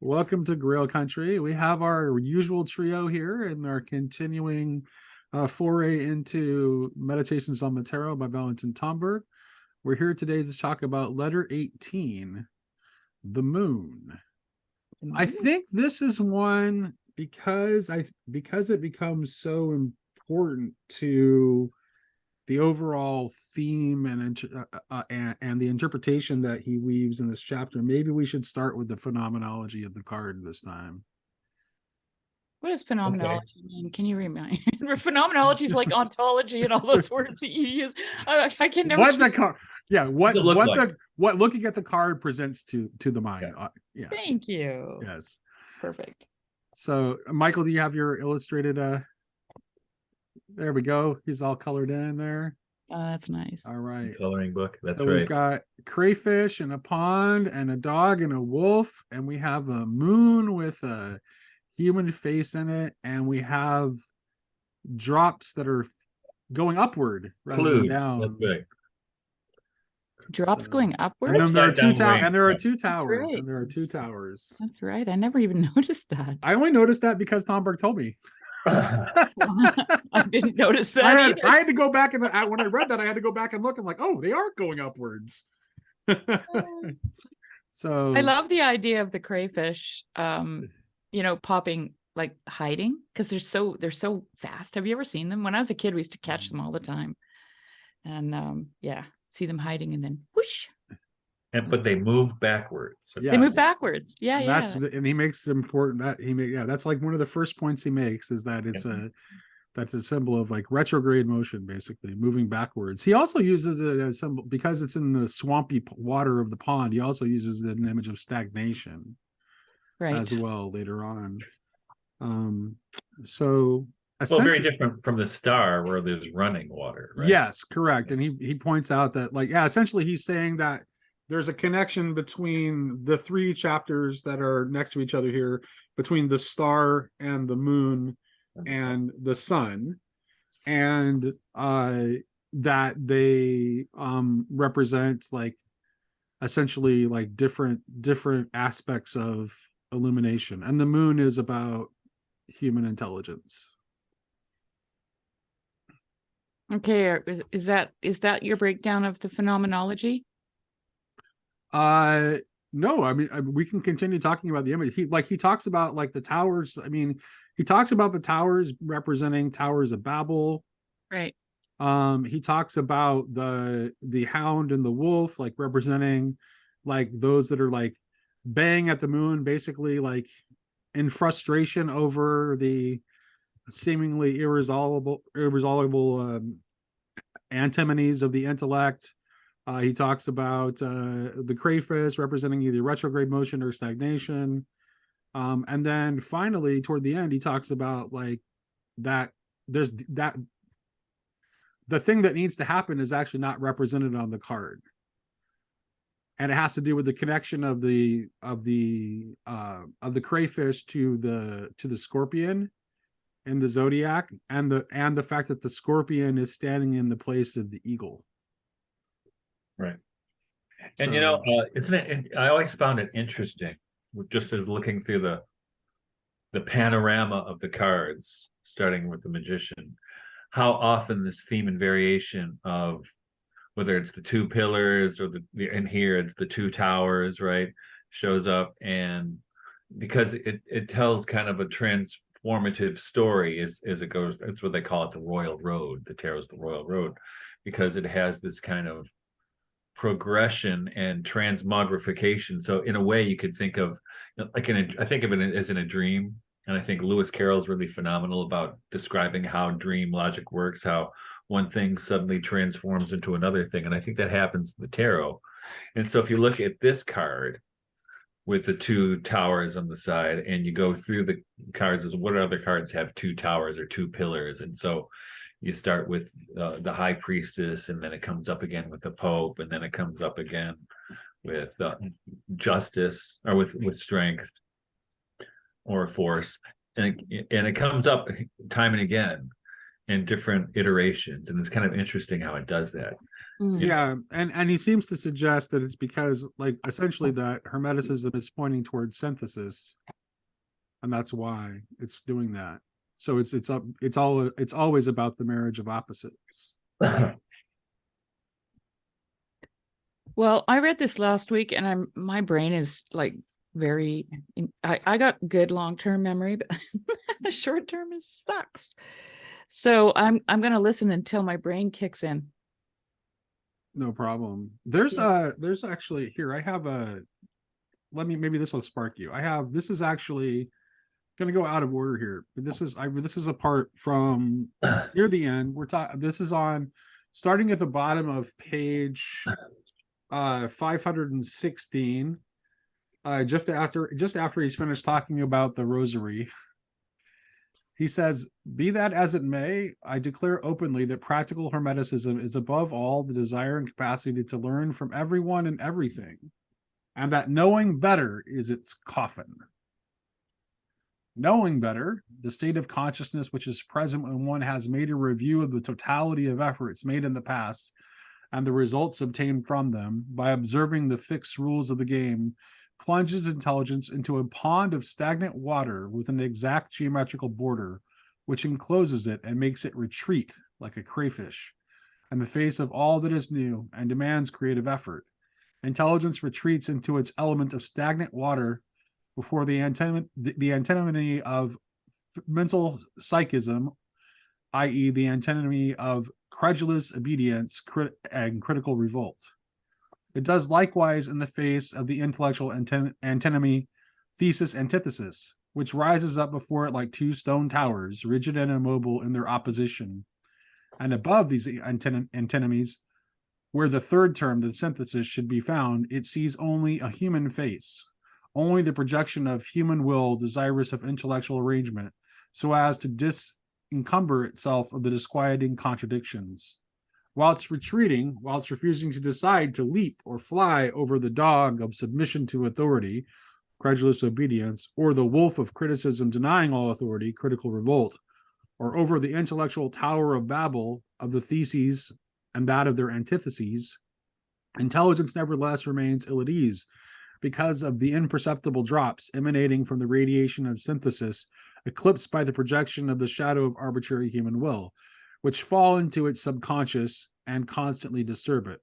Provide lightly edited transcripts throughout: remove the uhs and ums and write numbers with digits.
Welcome to Grail Country. We have our usual trio here in our continuing foray into Meditations on the Tarot by Valentin Tomberg. We're here today to talk about letter 18, the moon. I think this is one because it becomes so important to the overall theme and the interpretation that he weaves in this chapter. Maybe we should start with the phenomenology of the card this time. What does phenomenology mean? Can you remind me? Phenomenology is like ontology and all those words that you use. I can never. What the card? Yeah. What looking at the card presents to the mind? Yeah. Thank you. Yes. Perfect. So, Michael, do you have your illustrated? There we go. He's all colored in there. That's nice. All right. Coloring book. That's so right. We've got crayfish and a pond and a dog and a wolf, and we have a moon with a human face in it, and we have drops that are going upward rather than down. That's right. Drops going upward. And then there are two towers. And there are two towers. Right. And there are two towers. That's right. I never even noticed that. I only noticed that because Tomberg told me. I didn't notice that. I had to go back and when I read that, I had to go back and look. I'm like, oh, they are going upwards. So I love the idea of the crayfish, popping, like hiding, because they're so fast. Have you ever seen them? When I was a kid, we used to catch them all the time, and see them hiding and then whoosh. But they move backwards. Yes. They move backwards. Yeah, and he makes important that that's like one of the first points he makes is that it's that's a symbol of like retrograde motion, basically moving backwards. He also uses it as symbol because it's in the swampy water of the pond. He also uses an image of stagnation, right, as well later on. So very different from the star where there's running water, right? Yes, correct. And he points out that essentially he's saying that there's a connection between the three chapters that are next to each other here, between the star and the moon and the sun, and that they represent like essentially like different aspects of illumination. And the moon is about human intelligence. Okay, is that your breakdown of the phenomenology? No, I mean we can continue talking about the image. He talks about like the towers. I mean, he talks about the towers representing towers of Babel. Right. He talks about the hound and the wolf like representing like those that are like baying at the moon, basically like in frustration over the seemingly irresolvable antinomies of the intellect. He talks about the crayfish representing either retrograde motion or stagnation. And then finally, toward the end, he talks about like that there's that the thing that needs to happen is actually not represented on the card. And it has to do with the connection of the crayfish to the scorpion in the zodiac, and the fact that the scorpion is standing in the place of the eagle. Right. And isn't it, I always found it interesting, just as looking through the panorama of the cards, starting with the magician, how often this theme and variation of whether it's the two pillars or and here it's the two towers, right, shows up. And because it tells kind of a transformative story as it goes. That's what they call it, the royal road. The tarot's the royal road, because it has this kind of progression and transmogrification. So in a way you could think of like I think of it as in a dream, and I think Lewis Carroll's really phenomenal about describing how dream logic works, how one thing suddenly transforms into another thing, and I think that happens in the tarot. And so if you look at this card with the two towers on the side and you go through the cards, as what other cards have two towers or two pillars, and so you start with the high priestess, and then it comes up again with the pope, and then it comes up again with justice, or with strength or force, and it comes up time and again in different iterations. And it's kind of interesting how it does that. Yeah, and he seems to suggest that it's because, like, essentially that Hermeticism is pointing towards synthesis, and that's why it's doing that. So it's always about the marriage of opposites. Well, I read this last week, and my brain is like very. I got good long-term memory, but the short-term sucks. So I'm gonna listen until my brain kicks in. No problem. There's actually here I have a maybe this will spark you. This is actually going to go out of order here. But this is a part from near the end. This is on starting at the bottom of page 516. Just after he's finished talking about the rosary, he says, "Be that as it may, I declare openly that practical Hermeticism is above all the desire and capacity to learn from everyone and everything, and that knowing better is its coffin. Knowing better, the state of consciousness which is present when one has made a review of the totality of efforts made in the past and the results obtained from them by observing the fixed rules of the game, plunges intelligence into a pond of stagnant water with an exact geometrical border, which encloses it and makes it retreat like a crayfish in the face of all that is new and demands creative effort. Intelligence retreats into its element of stagnant water before the antinomy of mental psychism, i.e., the antinomy of credulous obedience and critical revolt. It does likewise in the face of the intellectual antinomy thesis antithesis, which rises up before it like two stone towers, rigid and immobile in their opposition. And above these antinomies, where the third term, the synthesis, should be found, it sees only a human face, only the projection of human will desirous of intellectual arrangement, so as to disencumber itself of the disquieting contradictions. Whilst refusing to decide to leap or fly over the dog of submission to authority, credulous obedience, or the wolf of criticism denying all authority, critical revolt, or over the intellectual tower of Babel of the theses and that of their antitheses, intelligence nevertheless remains ill at ease because of the imperceptible drops emanating from the radiation of synthesis, eclipsed by the projection of the shadow of arbitrary human will, which fall into its subconscious and constantly disturb it.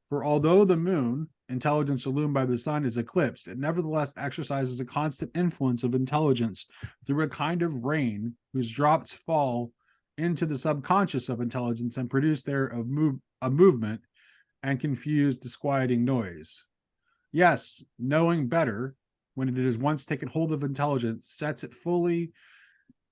For although the moon, intelligence illumined by the sun, is eclipsed, it nevertheless exercises a constant influence of intelligence through a kind of rain whose drops fall into the subconscious of intelligence and produce there a movement and confused, disquieting noise. Yes, knowing better, when it is once taken hold of intelligence, sets it fully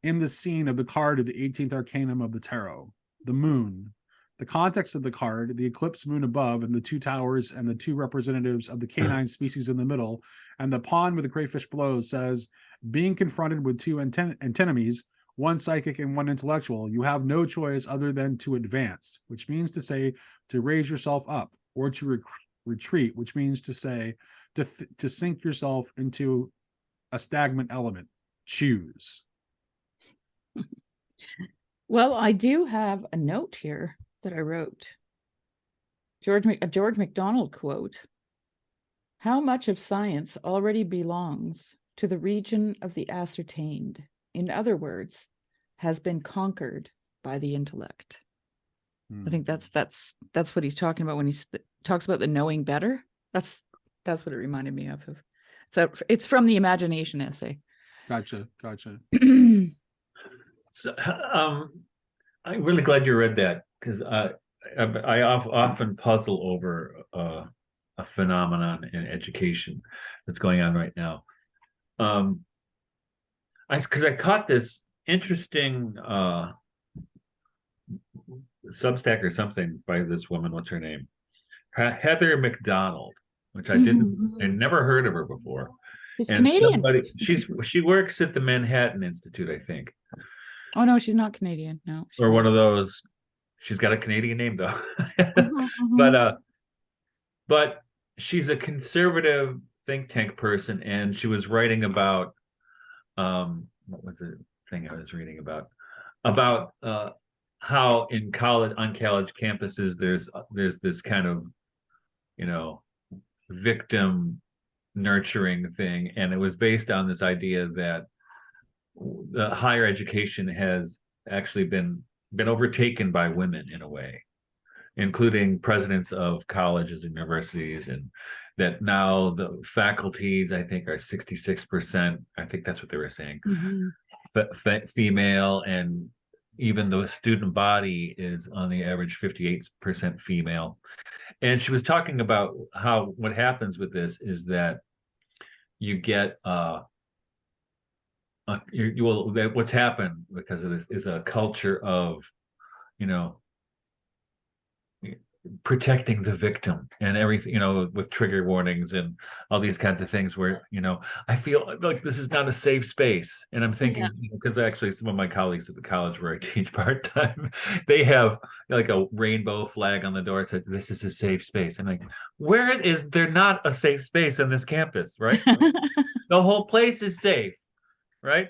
in the scene of the card of the 18th arcanum of the tarot, the moon. The context of the card, the eclipsed moon above, and the two towers and the two representatives of the canine species in the middle, and the pond where the crayfish blows, says, being confronted with two antinomies, one psychic and one intellectual, you have no choice other than to advance, which means to say to raise yourself up, or to retreat, which means to say to sink yourself into a stagnant element. Choose. Well, I do have a note here that I wrote. A George MacDonald quote. How much of science already belongs to the region of the ascertained? In other words, has been conquered by the intellect. I think that's what he's talking about when he talks about the knowing better. That's what it reminded me of. So it's from the imagination essay. Gotcha. So, I'm really glad you read that, because I often puzzle over a phenomenon in education that's going on right now. Because I caught this interesting Substack or something by this woman. What's her name? Heather McDonald, which I never heard of her before. She's Canadian. She works at the Manhattan Institute, I think. Oh no, she's not Canadian. No. Or one of those. She's got a Canadian name though. But she's a conservative think tank person, and she was writing about what was the thing I was reading about how in college, on college campuses, there's this kind of, you know, victim nurturing thing, and it was based on this idea that the higher education has actually been overtaken by women in a way, including presidents of colleges and universities, and that now the faculties, I think, are 66%. I think that's what they were saying, female, and even the student body is on the average 58% female. And she was talking about how what happens with this is that you get what's happened because of this is a culture of, you know, protecting the victim and everything, you know, with trigger warnings and all these kinds of things where, you know, I feel like this is not a safe space. And I'm thinking, because actually some of my colleagues at the college where I teach part-time, they have like a rainbow flag on the door that said, this is a safe space. I'm like, where is there not a safe space on this campus, right? The whole place is safe, right?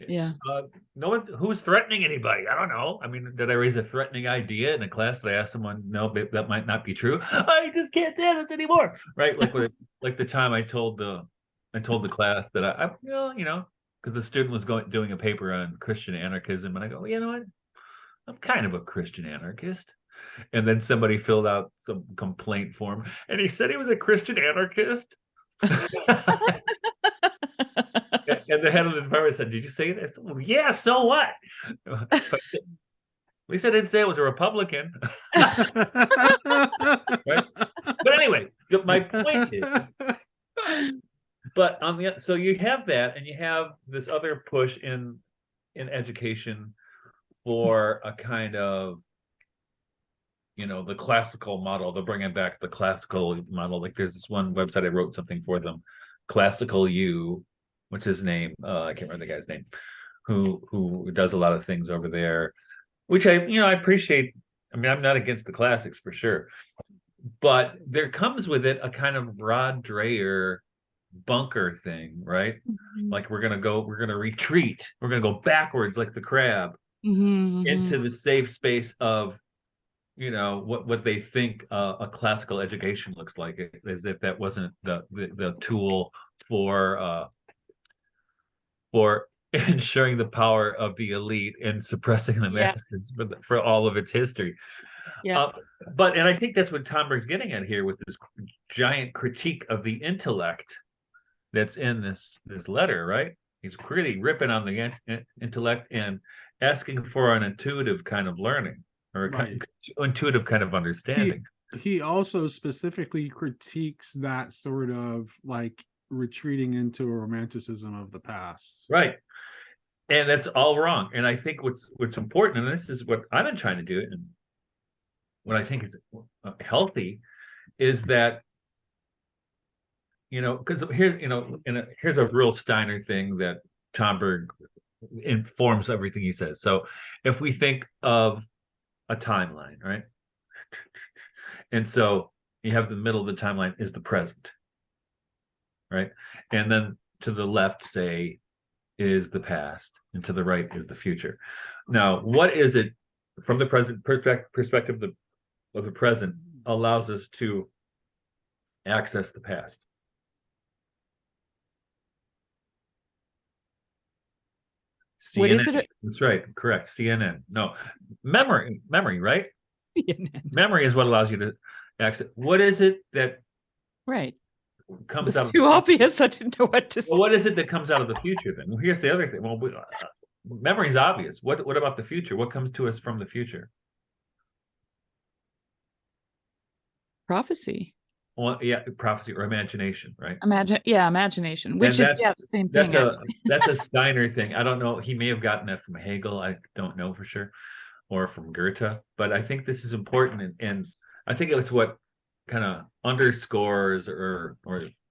Yeah. No one who's threatening anybody. I don't know. I mean, did I raise a threatening idea in a class that I asked someone? No, that might not be true. I just can't do this anymore. Right? Like like the time I told the class that I well, you know, because the student was doing a paper on Christian anarchism, and I go, well, you know what? I'm kind of a Christian anarchist. And then somebody filled out some complaint form, and he said he was a Christian anarchist. And the head of the department said, "Did you say that?" I said, well, yeah, so what? At least I didn't say it was a Republican. Right? But anyway, my point is, but on the so you have that, and you have this other push in education for a kind of, you know, the classical model. They're bringing back the classical model. Like there's this one website I wrote something for them, Classical U. What's his name? I can't remember the guy's name, who does a lot of things over there, which I appreciate. I mean, I'm not against the classics for sure, but there comes with it a kind of Rod Dreher bunker thing, right? Like we're gonna retreat, we're gonna go backwards like the crab into the safe space of, you know, what they think a classical education looks like, as if that wasn't the tool for ensuring the power of the elite and suppressing the masses for all of its history. But I think that's what Tomberg's getting at here with this giant critique of the intellect that's in this letter, right? He's really ripping on the intellect and asking for an intuitive kind of learning, or intuitive kind of understanding. He also specifically critiques that sort of like retreating into a romanticism of the past. Right. And that's all wrong. And I think what's important, and this is what I've been trying to do, and what I think is healthy, is that, you know, because here's, you know, here's a real Steiner thing that Tomberg informs everything he says. So if we think of a timeline, right? And so you have the middle of the timeline is the present, right? And then to the left, say, is the past, and to the right is the future. Now, what is it from the present perspective of the present allows us to access the past? CNN. What is it? That's right. Correct. CNN. No, memory, right? CNN. Memory is what allows you to access. What is it that comes out of too obvious? I didn't know what to say. Well, what is it that comes out of the future then? Well, here's the other thing. Well, memory is obvious. What about the future? What comes to us from the future? Prophecy. Well, yeah, prophecy or imagination, right? Imagination, which is the same thing. That's a Steiner thing. I don't know. He may have gotten that from Hegel. I don't know for sure, or from Goethe. But I think this is important, and I think it's what kind of underscores or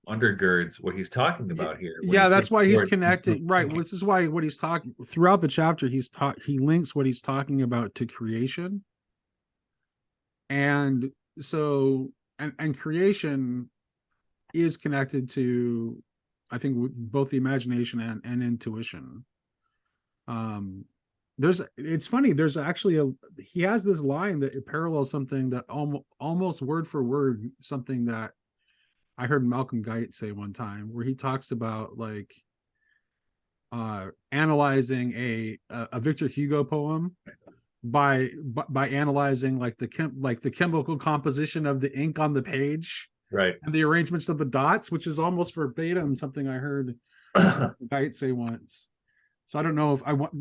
undergirds what he's talking about here. Yeah, that's why he's connecting, right? This is why what he's talking throughout the chapter, he links what he's talking about to creation, and so and creation is connected to, I think, with both the imagination and intuition. it's funny, there's actually he has this line that it parallels something that almost word for word, something that I heard Malcolm Guite say one time, where he talks about like analyzing a Victor Hugo poem by analyzing like the chemical composition of the ink on the page, Right. and the arrangements of the dots, which is almost verbatim something I heard Guite say once. So I don't know if I want.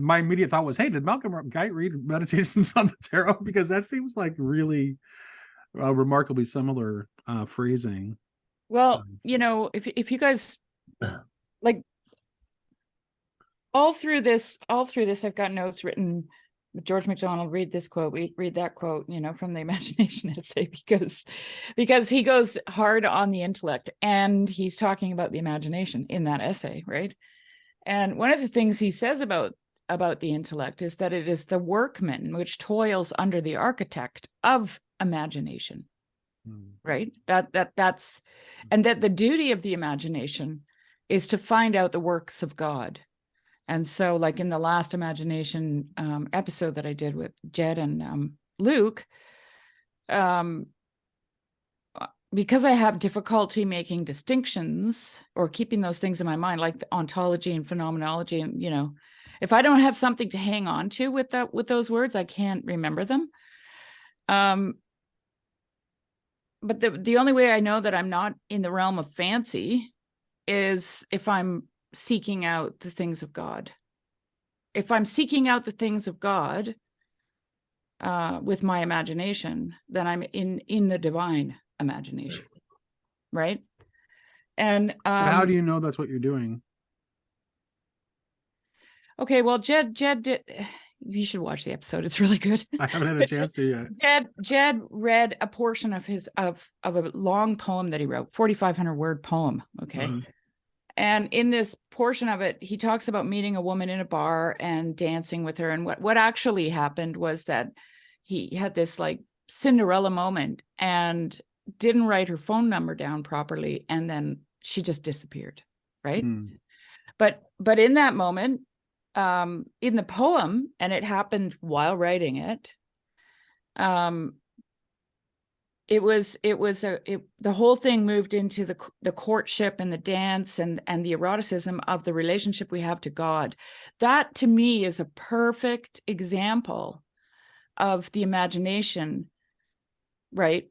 My immediate thought was, hey, did Malcolm Guite read Meditations on the Tarot? Because that seems like really remarkably similar phrasing. Well, you know, if you guys like all through this, I've got notes written. George MacDonald, read this quote, read that quote, you know, from the imagination essay, because he goes hard on the intellect, and he's talking about the imagination in that essay, right? And one of the things he says about the intellect is that it is the workman which toils under the architect of imagination, right? That's and that the duty of the imagination is to find out the works of God. And so, like in the last imagination episode that I did with Jed and Luke, because I have difficulty making distinctions or keeping those things in my mind, like the ontology and phenomenology, and you know, if I don't have something to hang on to with those words, I can't remember them. But the only way I know that I'm not in the realm of fancy is if I'm seeking out the things of God. If I'm seeking out the things of God with my imagination, then I'm in the divine imagination, right? And how do you know that's what you're doing? Okay, well, Jed did. You should watch the episode; it's really good. I haven't had a chance to yet. Jed read a portion of a long poem that he wrote, 4,500 word poem. Okay. Mm-hmm. And in this portion of it, he talks about meeting a woman in a bar and dancing with her. And what actually happened was that he had this like Cinderella moment and didn't write her phone number down properly. And then she just disappeared. Right. But in that moment, in the poem, and it happened while writing it, the whole thing moved into the courtship and the dance and the eroticism of the relationship we have to God. That to me is a perfect example of the imagination, right?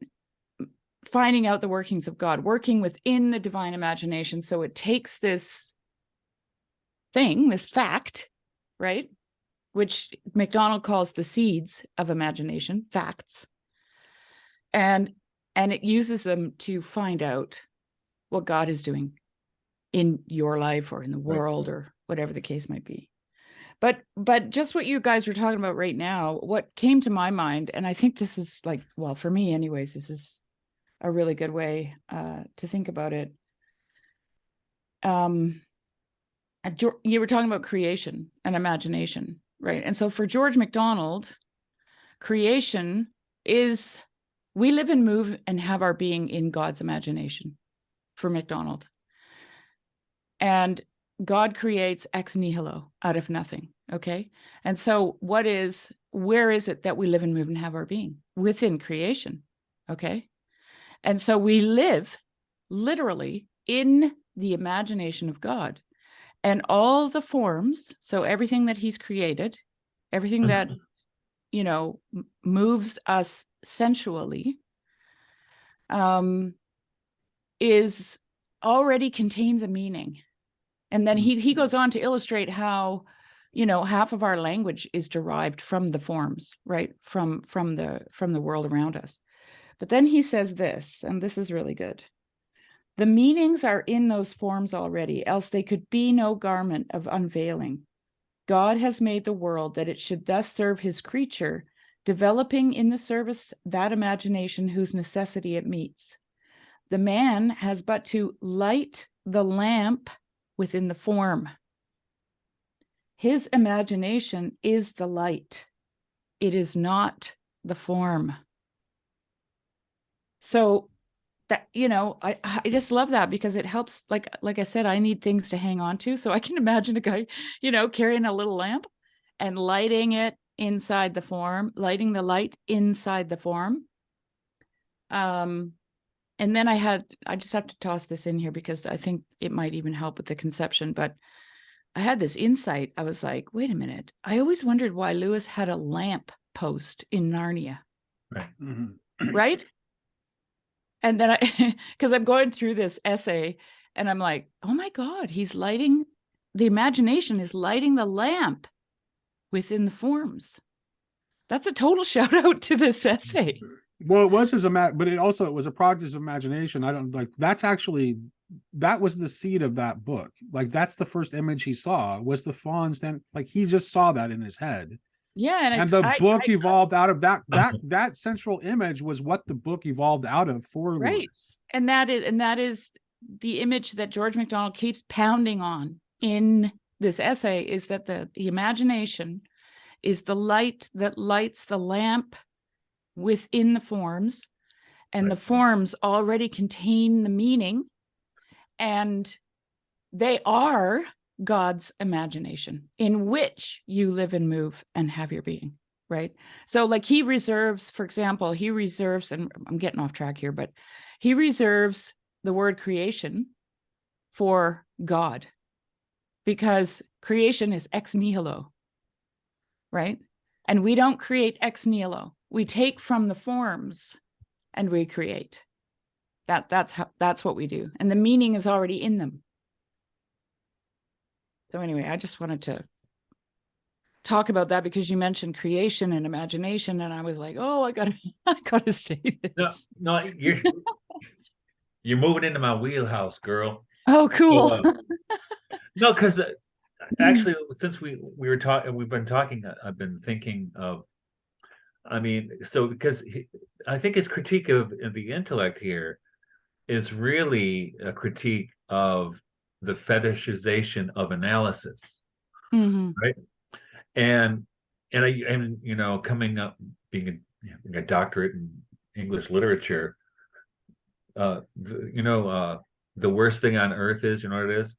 Finding out the workings of God, working within the divine imagination. So it takes this thing, this fact, right? Which MacDonald calls the seeds of imagination, facts. And it uses them to find out what God is doing in your life or in the world, right, or whatever the case might be. But just what you guys were talking about right now, what came to my mind, and I think this is like, well, for me anyways, this is a really good way to think about it. You were talking about creation and imagination, right? And so for George MacDonald, creation is, we live and move and have our being in God's imagination, for MacDonald. And God creates ex nihilo, out of nothing, okay? And so where is it that we live and move and have our being? Within creation, okay? And so we live literally in the imagination of God. And all the forms, so everything that he's created, everything that, you know, moves us sensually, is already contains a meaning. And then he goes on to illustrate how, you know, half of our language is derived from the forms, right? From the world around us. But then he says this, and this is really good. The meanings are in those forms already, else they could be no garment of unveiling. God has made the world that it should thus serve his creature, developing in the service that imagination whose necessity it meets. The man has but to light the lamp within the form. His imagination is the light. It is not the form. So that, you know, I just love that, because it helps, like I said, I need things to hang on to. So I can imagine a guy, you know, carrying a little lamp and lighting it inside the form, lighting the light inside the form. And then I just have to toss this in here because I think it might even help with the conception, but I had this insight. I was like, wait a minute. I always wondered why Lewis had a lamp post in Narnia. Right. Mhm. Right? And then because I'm going through this essay and I'm like, oh my God, the imagination is lighting the lamp within the forms. That's a total shout out to this essay. Well, it was but it was a product of imagination. I don't like that was the seed of that book. Like that's the first image he saw was the fawn stand. Like he just saw that in his head. Yeah, and the book evolved out of that central image was what the book evolved out of for right. Lewis. And that is the image that George MacDonald keeps pounding on in this essay, is that the imagination is the light that lights the lamp within the forms, and Right. the forms already contain the meaning, and they are God's imagination in which you live and move and have your being, right? So like he reserves, for example, and I'm getting off track here, but he reserves the word creation for God because creation is ex nihilo, right? And we don't create ex nihilo. We take from the forms and we create. That's what we do. And the meaning is already in them. So anyway, I just wanted to talk about that because you mentioned creation and imagination, and I was like, oh, I gotta say this. No, you're moving into my wheelhouse, girl. Oh, cool. So, no, because actually, since we've been talking, I've been thinking of, I mean, so because I think his critique of the intellect here is really a critique of the fetishization of analysis, right? And you know, coming up being a doctorate in English literature, the worst thing on earth is, you know what it is?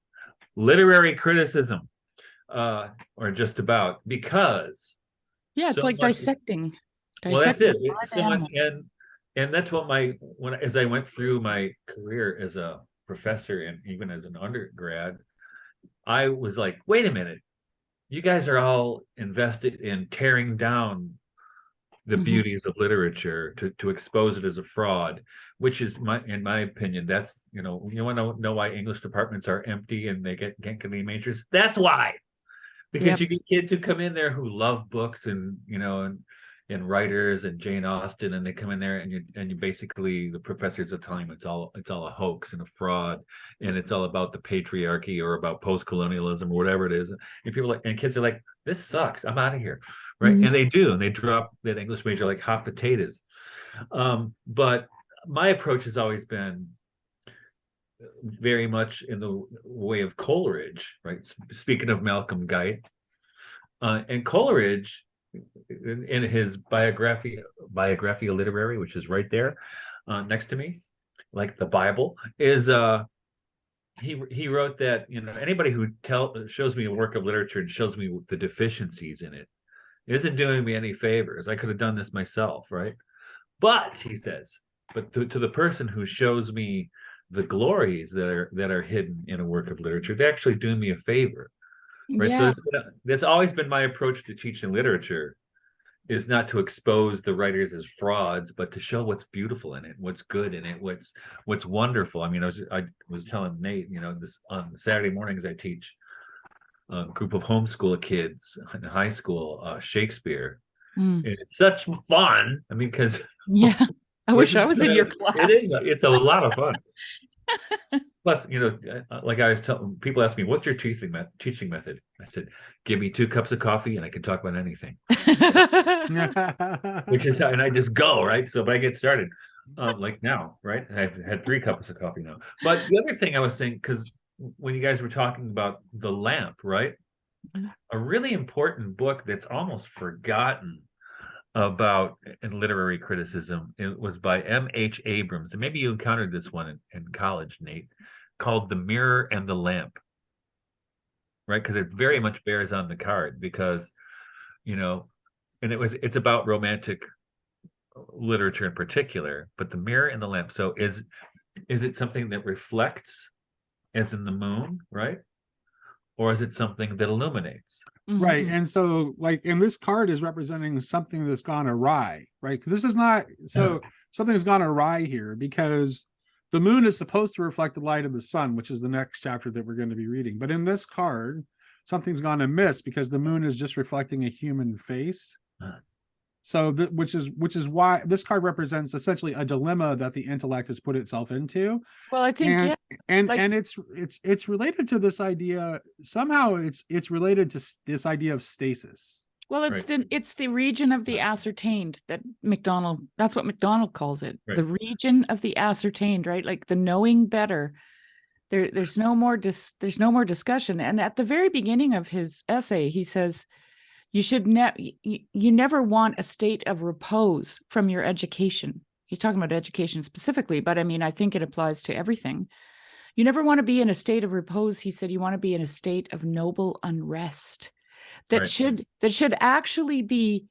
Literary criticism, or just about, because yeah, it's like dissecting. Well, that's it. And that's what as I went through my career as a professor and even as an undergrad, I was like, wait a minute, you guys are all invested in tearing down the beauties of literature to expose it as a fraud, which is in my opinion, that's, you want to know why English departments are empty and they can't get any majors? That's why. Because you get kids who come in there who love books and and writers and Jane Austen, and they come in there and you basically, the professors are telling them it's all a hoax and a fraud, and it's all about the patriarchy or about post-colonialism or whatever it is. And kids are like, this sucks, I'm out of here, right? And they do, and they drop that English major like hot potatoes. But my approach has always been very much in the way of Coleridge, right? Speaking of Malcolm Guite, and Coleridge, in his Biographia Literary, which is right there next to me, like the Bible, is he wrote that anybody who shows me a work of literature and shows me the deficiencies in it isn't doing me any favors. I could have done this myself, right? But he says, but to the person who shows me the glories that are hidden in a work of literature, they're actually doing me a favor, right? Yeah. So that's always been my approach to teaching literature, is not to expose the writers as frauds, but to show what's beautiful in it, what's good in it, what's wonderful. I mean, I was telling Nate, this on Saturday mornings I teach a group of homeschool kids in high school Shakespeare. And it's such fun. I mean, because I wish I was in your class. It's a lot of fun. Plus, like I was telling people, ask me, what's your teaching method? I said, give me 2 cups of coffee and I can talk about anything. Which is how, and I just go, right? So, but I get started like now, right? And I've had 3 cups of coffee now. But the other thing I was saying, because when you guys were talking about the lamp, right? A really important book that's almost forgotten about in literary criticism, it was by M.H. Abrams, and maybe you encountered this one in college, Nate, called The Mirror and the Lamp, right? Because it very much bears on the card, because you know, and it's about romantic literature in particular, but the mirror and the lamp. So is it something that reflects, as in the moon, right? Or is it something that illuminates? Right. Mhm. And so, like, and this card is representing something that's gone awry, right? This is not so something's gone awry here because the moon is supposed to reflect the light of the sun, which is the next chapter that we're going to be reading. But in this card, something's gone amiss because the moon is just reflecting a human face. So which is why this card represents essentially a dilemma that the intellect has put itself into. Well, I think, And yeah, and like, and it's related to this idea somehow. It's related to this idea of stasis. well, Right. it's the region of the ascertained that that's what MacDonald calls it. Right. The region of the ascertained, right? Like the knowing better. There's no more discussion. And at the very beginning of his essay, he says, you never want a state of repose from your education. He's talking about education specifically, but I mean, I think it applies to everything. You never want to be in a state of repose. He said, you want to be in a state of noble unrest that Right. should actually be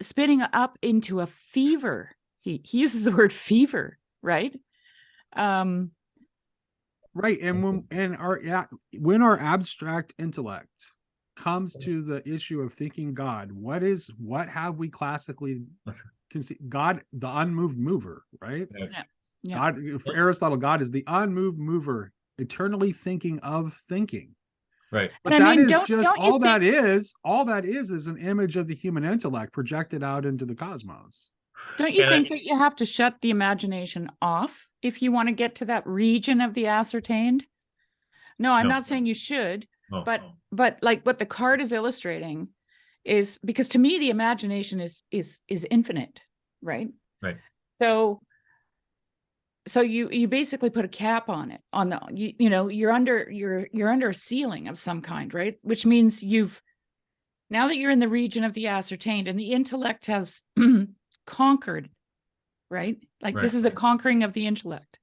spinning up into a fever. He uses the word fever, right? Right. And when our abstract intellect comes to the issue of thinking God, what have we classically conceived? God, the unmoved mover, right? Yeah. Yeah. God, for Aristotle, God is the unmoved mover, eternally thinking of thinking. Right. But And I that mean, is just don't you think, all that is an image of the human intellect projected out into the cosmos. don't you And think that you have to shut the imagination off if you want to get to that region of the ascertained? No, I'm No. not saying you should, Oh, but like what the card is illustrating is, because to me the imagination is infinite, right? right. So you basically put a cap on it, on the you know, you're under a ceiling of some kind, right? Which means now that you're in the region of the ascertained and the intellect has conquered, right? Like Right. this is the conquering of the intellect.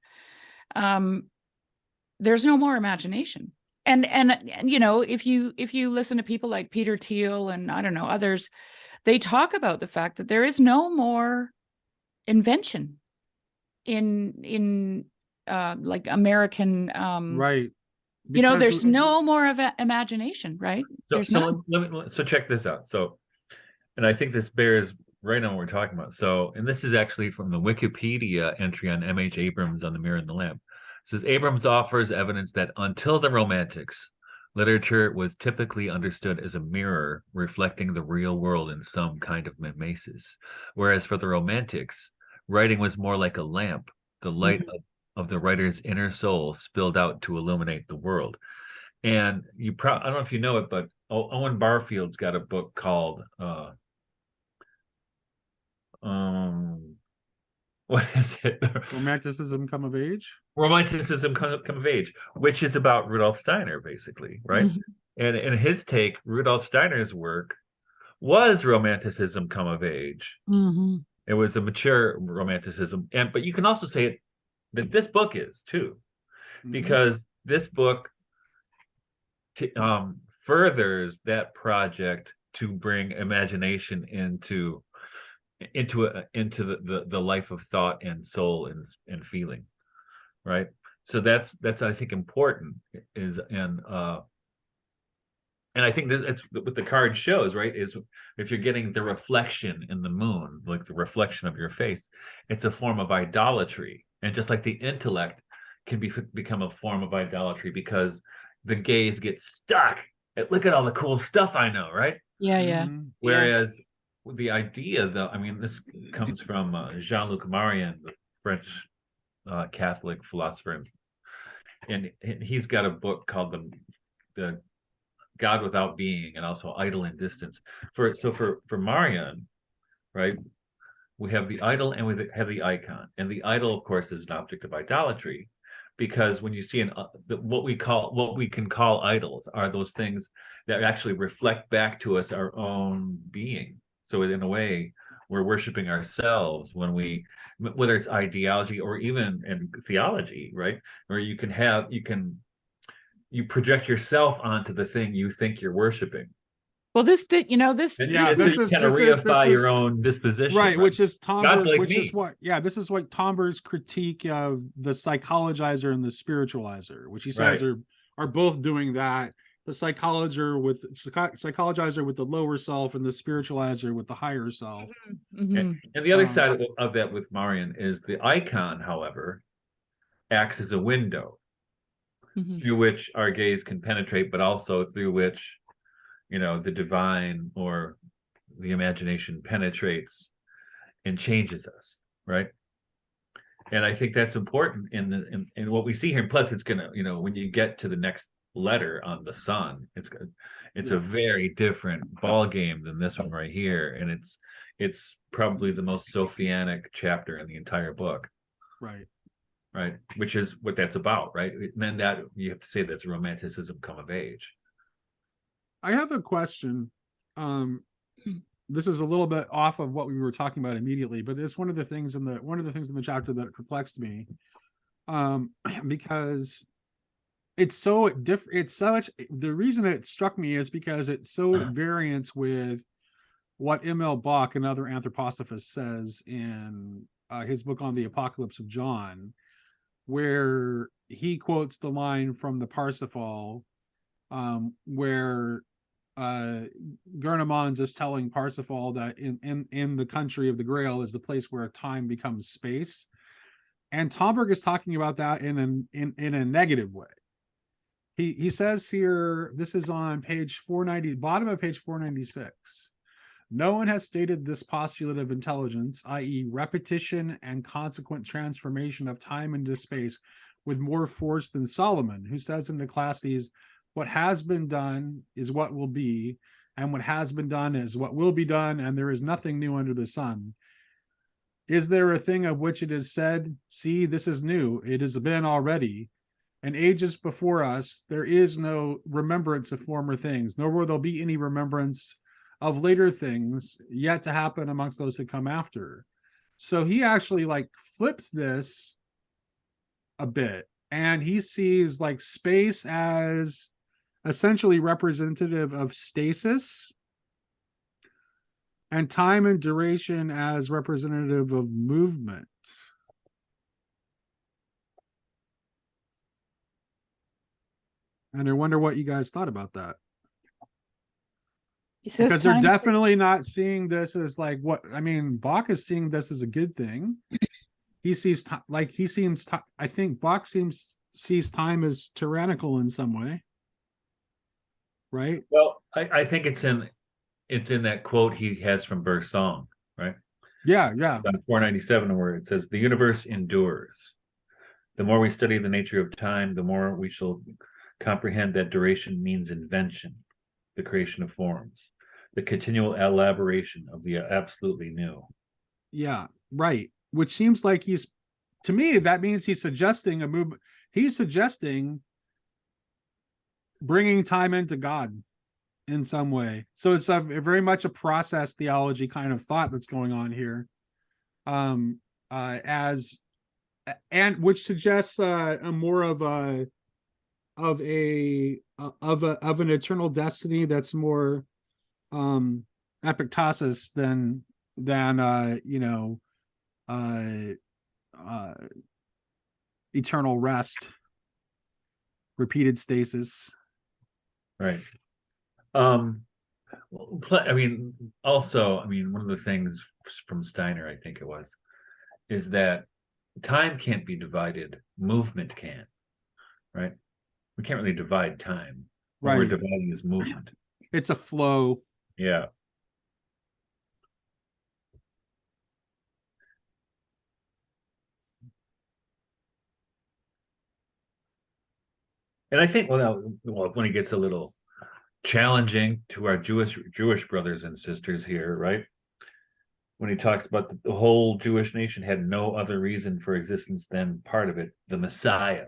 There's no more imagination. And you know, if you listen to people like Peter Thiel and I don't know others, they talk about the fact that there is no more invention in like American Right. you know, Because there's no more of imagination, right? There's none. So check this out. So, and I think this bears right on what we're talking about. So, and this is actually from the Wikipedia entry on M.H. Abrams on the Mirror and the Lamp. It says Abrams offers evidence that until the Romantics, literature was typically understood as a mirror reflecting the real world in some kind of mimesis, whereas for the Romantics, writing was more like a lamp, the light of the writer's inner soul spilled out to illuminate the world. And I don't know if you know it, but Owen Barfield's got a book called what is it? romanticism come of age. Romanticism come of age, which is about Rudolf Steiner, basically, right? Mhm. And in his take, Rudolf Steiner's work was romanticism come of age. Mhm. It was a mature romanticism, but you can also say that this book is too, because this book furthers that project to bring imagination into the life of thought and soul and feeling, right? So that's I think important is and I think it's what the card shows, right? Is if you're getting the reflection in the moon, like the reflection of your face, it's a form of idolatry. And just like the intellect can become a form of idolatry because the gaze gets stuck at look at all the cool stuff I know, right? Yeah, yeah. Whereas the idea, though, I mean, this comes from Jean-Luc Marion, the French Catholic philosopher, and he's got a book called the God Without Being, and also Idol and Distance. For Marion, right? We have the idol and we have the icon, and the idol, of course, is an object of idolatry, because when you see what we can call idols are those things that actually reflect back to us our own being. So in a way, we're worshiping ourselves when whether it's ideology or even in theology, right? Where you project yourself onto the thing you think you're worshiping. Well, this that you know this And Yeah, this this is is- kind of this is- reify this your is- own disposition, right, which is God's Tomberg, like which me. is what, yeah, this is what Tomberg's critique of the psychologizer and the spiritualizer, which he says Right. are both doing that. The psychologizer with the lower self, and the spiritualizer with the higher self. Mhm. And the other Um, side of that with Marian is the icon, however, acts as a window Mhm. through which our gaze can penetrate, but also through which, the divine or the imagination penetrates and changes us, right? And I think that's important in what we see here. Plus, it's gonna, when you get to the next letter on the sun, it's a very different ball game than this one right here, and it's probably the most Sophianic chapter in the entire book, right. which is what that's about, right? And then that you have to say that's romanticism come of age. I have a question. This is a little bit off of what we were talking about immediately, but it's one of the things in the chapter that perplexed me. Because it's so different. It's such, the reason it struck me is because it's so at variance with what M.L. Bach, another anthroposophist, says in his book on the Apocalypse of John, where he quotes the line from the Parsifal, where Gurnemanz is telling Parsifal that in the country of the Grail is the place where time becomes space, and Tomberg is talking about that in a negative way. He says here, this is on page 490, bottom of page 496. No one has stated this postulate of intelligence, i.e., repetition and consequent transformation of time into space, with more force than Solomon, who says in Ecclesiastes, what has been done is what will be, and what has been done is what will be done, and there is nothing new under the sun. Is there a thing of which it is said, see, this is new, it has been already, and ages before us, there is no remembrance of former things, nor will there be any remembrance of later things yet to happen amongst those that come after. So he actually flips this a bit, and he sees space as essentially representative of stasis, and time and duration as representative of movement. And I wonder what you guys thought about that. Because they're definitely not seeing this as Bach is seeing this as a good thing. He sees I think Bach sees time as tyrannical in some way, right? Well, I think it's in that quote he has from Berg's song, right? Yeah. On 497, where it says, "The universe endures. The more we study the nature of time, the more we shall comprehend that duration means invention, the creation of forms, the continual elaboration of the absolutely new." Yeah, right. Which seems like to me, that means he's suggesting a movement. He's suggesting bringing time into God in some way. So it's a very much a process theology kind of thought that's going on here. And which suggests a more of an eternal destiny that's more epictasis than eternal rest, repeated stasis. Right. Also, one of the things from Steiner, I think it was, is that time can't be divided, movement can, right? We can't really divide time. What we're dividing is movement. It's a flow. Yeah. And I think, when it gets a little challenging to our Jewish brothers and sisters here, right? When he talks about the whole Jewish nation had no other reason for existence than part of it, the Messiah.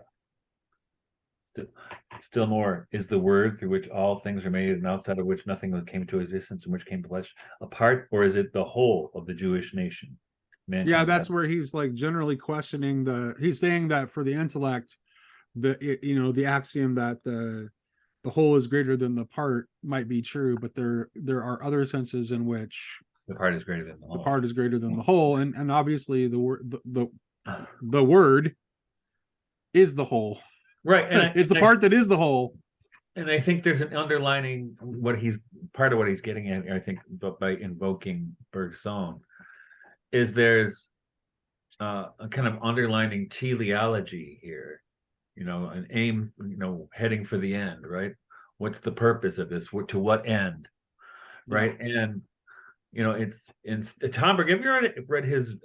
Still more is the word through which all things are made, and outside of which nothing came to existence, and which came to flesh, apart, or is it the whole of the Jewish nation? Yeah, that's where he's generally questioning he's saying that for the intellect, the axiom that the whole is greater than the part might be true, but there are other senses in which the part is greater than the the whole. part is greater than the whole, and obviously the word the word is the whole, right, and is the part that is the whole. And I think there's an underlining part of what he's getting at, I think, but by invoking Bergson, is there's a kind of underlining teleology here, an aim, heading for the end, right? What's the purpose of this? To what end, right? And it's in Tomberg. Have you read his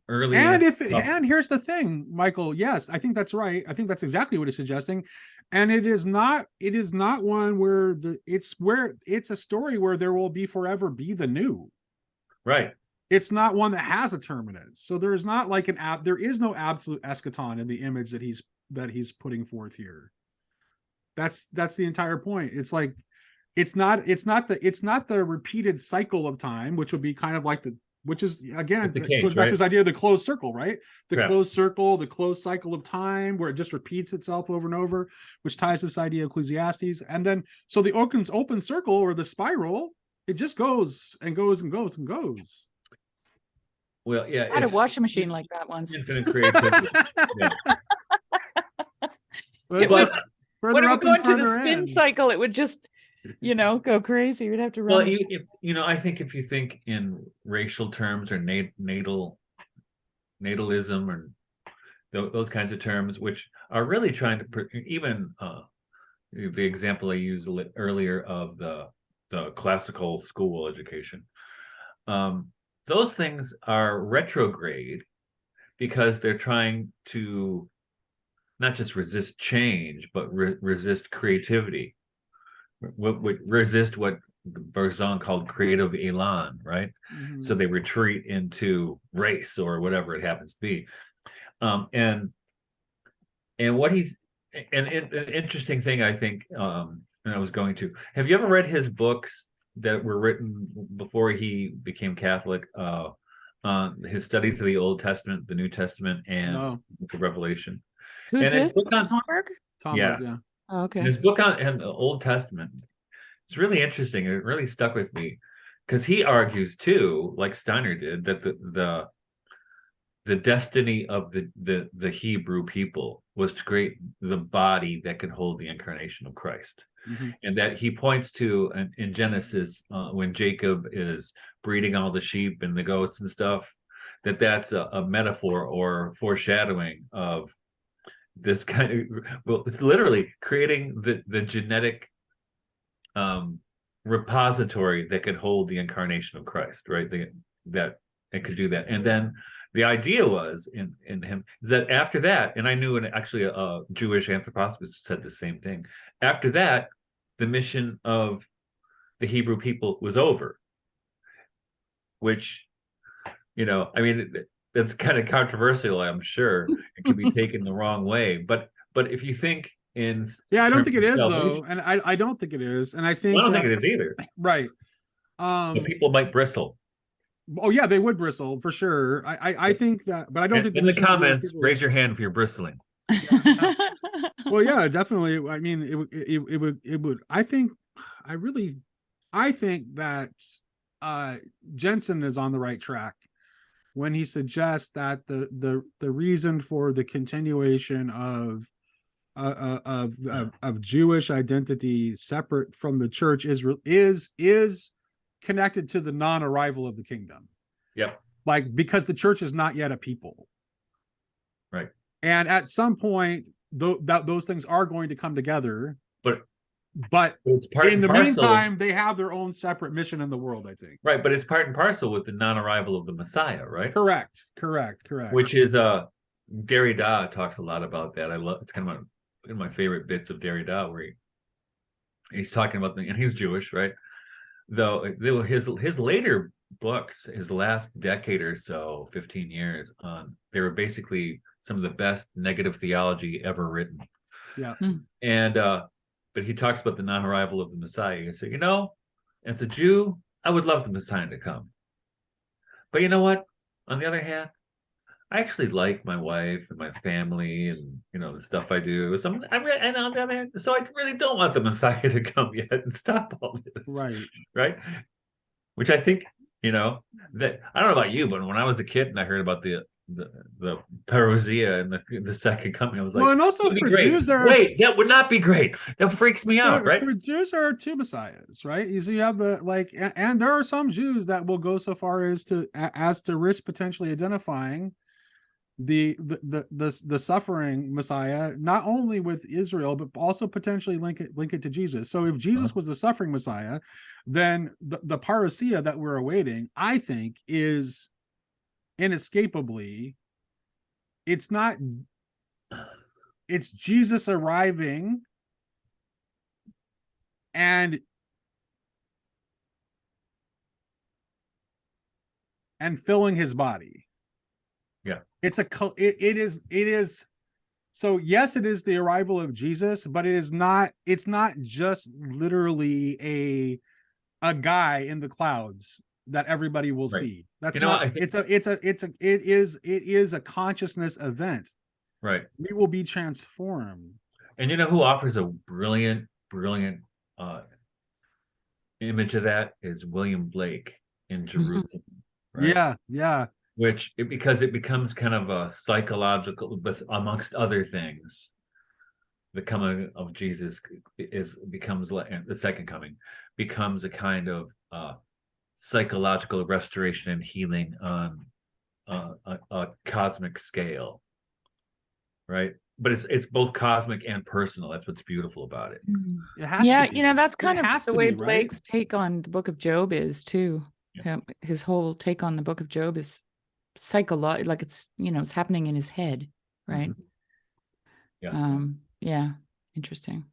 early? And here's the thing, Michael. Yes, I think that's right. I think that's exactly what he's suggesting. And it is not one where it's a story where there will be forever be the new. Right. It's not one that has a terminus. So there's not like there is no absolute eschaton in the image that he's putting forth here. That's the entire point. It's like it's not the repeated cycle of time, which would be kind of like which is again goes back to this idea of the closed circle, right? Closed circle, the closed cycle of time where it just repeats itself over and over, which ties this idea of Ecclesiastes. And then so the open circle or the spiral, it just goes and goes and goes and goes. Well, yeah, I had a washing machine like that once. Infinite creativity. Yeah. When it would go into the spin cycle, it would just, go crazy. You'd have to run. Well, I think if you think in racial terms or natalism or those kinds of terms, which are really trying to even the example I used earlier of the classical school education. Those things are retrograde because they're trying to not just resist change, but resist creativity. Resist what Bergson called creative elan, right? Mm-hmm. So they retreat into race or whatever it happens to be. And what an interesting thing, I think, and I was going to, have you ever read his books that were written before he became Catholic, his studies of the Old Testament, the New Testament, and the Revelation? Who's this? Tomberg? Yeah. Oh, okay. And his book on the Old Testament, it's really interesting. It really stuck with me because he argues too, like Steiner did, that the destiny of the Hebrew people was to create the body that could hold the incarnation of Christ. Mm-hmm. And that he points to in Genesis when Jacob is breeding all the sheep and the goats and stuff, that's a metaphor or foreshadowing of this kind of, it's literally creating the genetic repository that could hold the incarnation of Christ, right? That it could do that. And then the idea was in him is that after that, and I knew actually a Jewish anthropologist said the same thing. After that, the mission of the Hebrew people was over, which, that's kind of controversial, I'm sure. It can be taken the wrong way. But if you think in I don't think it is though. And I don't think it is. And I don't think it is either. Right. But people might bristle. Oh yeah, they would bristle for sure. I think that, but I don't think in the comments, raise your hand if you're bristling. Yeah. Well, yeah, definitely. I mean, it would. I think that Jensen is on the right track when he suggests that the reason for the continuation of Jewish identity separate from the church is connected to the non-arrival of the kingdom. Yep. Like, because the church is not yet a people. Right. And at some point, those things are going to come together. But it's in the meantime, they have their own separate mission in the world, I think. Right, but it's part and parcel with the non-arrival of the Messiah, right? Correct. Which is Derrida talks a lot about that. I love, it's kind of one of my favorite bits of Derrida, where he's talking about and he's Jewish, right? Though his later books, his last decade or so, 15 years they were basically some of the best negative theology ever written. Yeah. And but he talks about the non-arrival of the Messiah. He said, as a Jew, I would love the Messiah to come. But you know what? On the other hand, I actually like my wife and my family and the stuff I do. So and on the other hand, so I really don't want the Messiah to come yet and stop all this, Right. right? Which I think that I don't know about you, but when I was a kid and I heard about the parousia and the second coming, I was Well, like, and also "That'd be for great." Jews, there are Wait, that would not be great. That freaks me out, right? for Jews there are two messiahs, right? You have the and there are some Jews that will go so far as to risk potentially identifying the suffering Messiah, not only with Israel, but also potentially link it to Jesus. So if Jesus was the suffering Messiah, then the parousia that we're awaiting, I think, is inescapably, it's not, it's Jesus arriving and filling his body. Yeah. It is. So yes, it is the arrival of Jesus, but it's not just literally a guy in the clouds that everybody will Right. see. That's I not, think, it is a consciousness event. right. We will be transformed. And you know who offers a brilliant uh, image of that is William Blake in Jerusalem, right? Yeah. Because it becomes kind of a psychological, but amongst other things, the coming of Jesus becomes the second coming becomes a kind of psychological restoration and healing on a cosmic scale, right? But it's both cosmic and personal. That's what's beautiful about it. It has Yeah, to be. that's It kind of has the to way be, right? Blake's take on the Book of Job is too. Yeah. His whole take on the Book of Job is psychological, like it's it's happening in his head, right? Yeah. Yeah, interesting.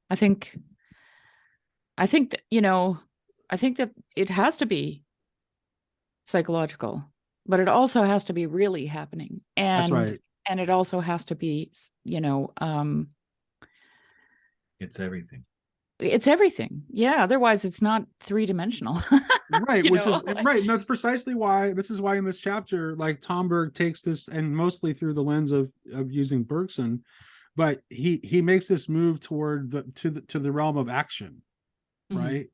I think that I think that it has to be psychological, but it also has to be really happening, That's and right. it also has to be It's everything. it's everything. Yeah, otherwise it's not three-dimensional. Right, which is like, right, and that's precisely why in this chapter, like, Tomberg takes this, and mostly through the lens of using Bergson, but he makes this move toward the realm of action, right?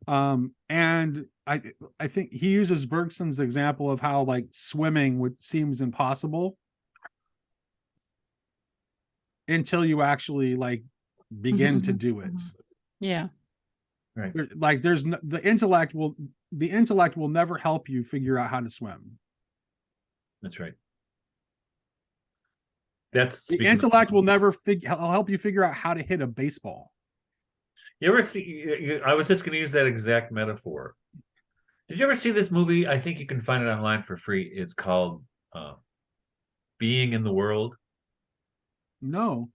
And I think he uses Bergson's example of how, like, swimming seems impossible until you actually, like, begin to do it. Yeah. Right. Like, there's no, the intellect will never help you figure out how to swim. That's right. That's The intellect will never help you figure out how to hit a baseball. You ever see? I was just going to use that exact metaphor. Did you ever see this movie? I think you can find it online for free. It's called "Being in the World." No.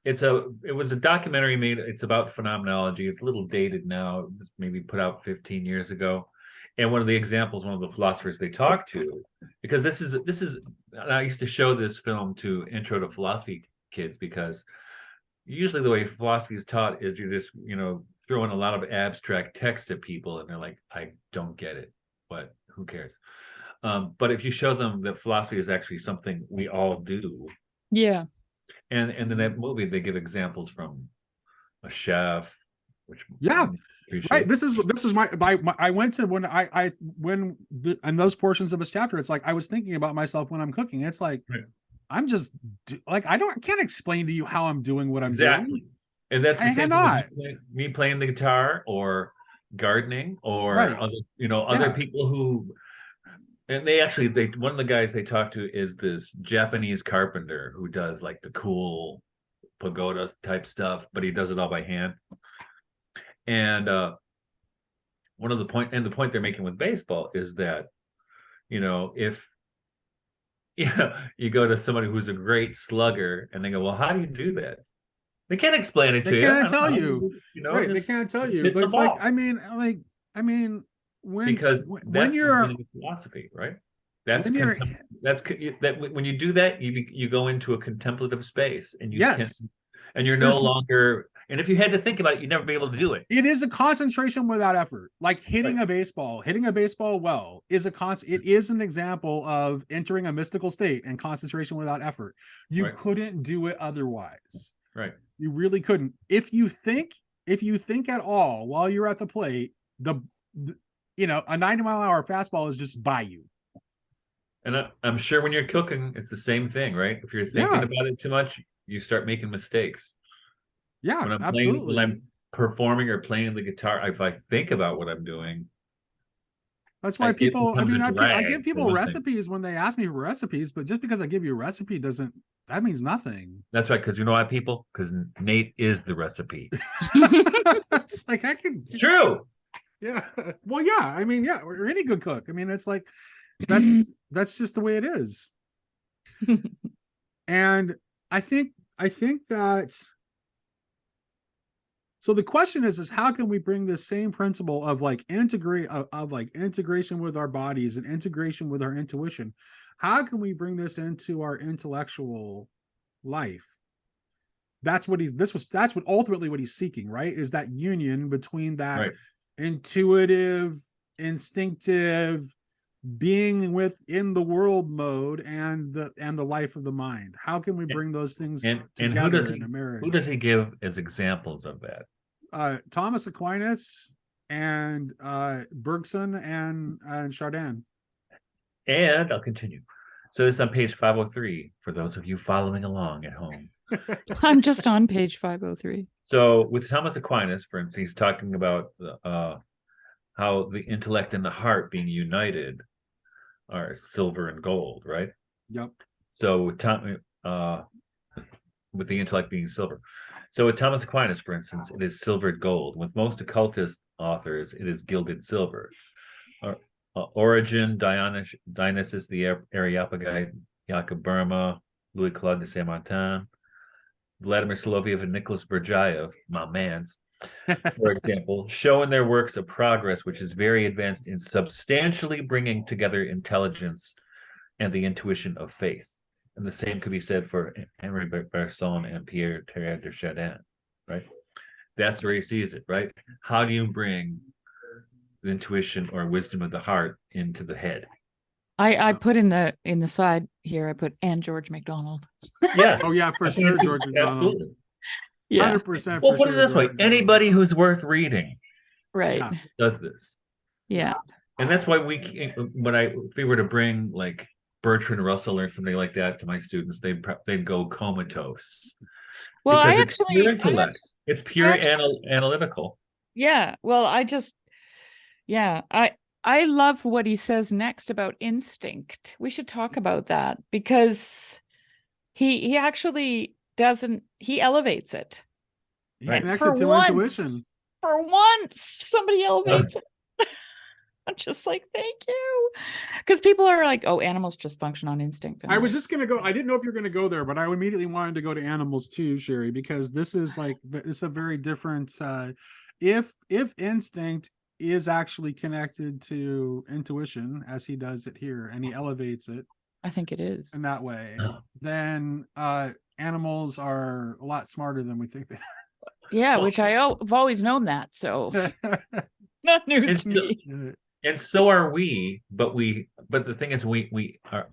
It was a documentary made. It's about phenomenology. It's a little dated now. It was maybe put out 15 years ago. And one of the examples, one of the philosophers they talk to, because this is I used to show this film to intro to philosophy kids, because usually the way philosophy is taught is you're just throwing a lot of abstract text at people and they're like, I don't get it, but who cares? But if you show them that philosophy is actually something we all do, Yeah. and in that movie they give examples from a chef, which Right. This is my I went to, when in those portions of his chapter, it's like I was thinking about myself when I'm cooking. It's like, right. I'm just like, I can't explain to you how I'm doing what I'm doing. And that's the I same cannot. thing with me playing the guitar or gardening or Right. other people who, and one of the guys they talk to is this Japanese carpenter who does like the cool pagoda type stuff, but he does it all by hand. And the point they're making with baseball is that if you go to somebody who's a great slugger and they go, well, how do you do that? They can't explain it to you. They can't tell you. Right. They just can't tell you. hit the It's like, ball. I mean, Because when that's you're the philosophy, right? That's when you're that when you do that, you go into a contemplative space, and yes, and you're no longer And if you had to think about it, you'd never be able to do it. It is a concentration without effort. Like hitting a baseball well is it is an example of entering a mystical state and concentration without effort. You couldn't do it otherwise. Right. You really couldn't. If you think at all while you're at the plate, a 90-mile-an-hour fastball is just by you. And I'm sure when you're cooking, it's the same thing, right? If you're thinking about it too much, you start making mistakes. Yeah, when I'm absolutely. When I'm performing or playing the guitar, if I think about what I'm doing, that's why people. I mean, I give people recipes when they ask me for recipes, but just because I give you a recipe that means nothing. That's right, because you know why, people? Because Nate is the recipe. It's like It's true. Yeah. Well, yeah. I mean, yeah, or any good cook. I mean, it's like that's just the way it is. And I think that. So the question is how can we bring this same principle of like integration with our bodies and integration with our intuition? How can we bring this into our intellectual life? That's what ultimately what he's seeking, right? Is that union between that intuitive, instinctive being within the world mode and the life of the mind. How can we bring those things together in a marriage? Who does he give as examples of that? Thomas Aquinas and Bergson and Chardin. And I'll continue. So this is on page 503 for those of you following along at home. I'm just on page 503. So with Thomas Aquinas, for instance, he's talking about how the intellect and the heart being united are silver and gold, right? Yep. So with the intellect being silver. So with Thomas Aquinas, for instance, it is silvered gold. With most occultist authors, it is gilded silver. Origen, Dionysius the Areopagite, Jacob Burma, Louis Claude de Saint-Martin, Vladimir Soloviev, and Nicholas Bergyaev, my mans, for example, show in their works a progress which is very advanced in substantially bringing together intelligence and the intuition of faith. And the same could be said for Henri Bergson and Pierre Teilhard de Chardin, right? That's where he sees it, right? How do you bring the intuition or wisdom of the heart into the head? I put in the side here, I put and George MacDonald. Yes. Oh yeah, for sure, George MacDonald. Absolutely. Yeah. 100%. Well, put it this way: anybody who's worth reading, does this. Yeah. And that's why if we were to bring like Bertrand Russell or something like that to my students, they'd go comatose. Well, because it's pure intellect. It's pure analytical. Yeah. Well, I love what he says next about instinct. We should talk about that because he actually he elevates it. He connects it to intuition. For once, somebody elevates it. I'm just like, thank you. Because people are like, oh, animals just function on instinct. I was just going to go. I didn't know if you're going to go there, but I immediately wanted to go to animals too, Shari, because this is like, it's a very different, if instinct is actually connected to intuition as he does it here, and he elevates it. I think it is. In that way, then animals are a lot smarter than we think they are. Yeah, which I've always known that. So not news to me. And so are we, but the thing is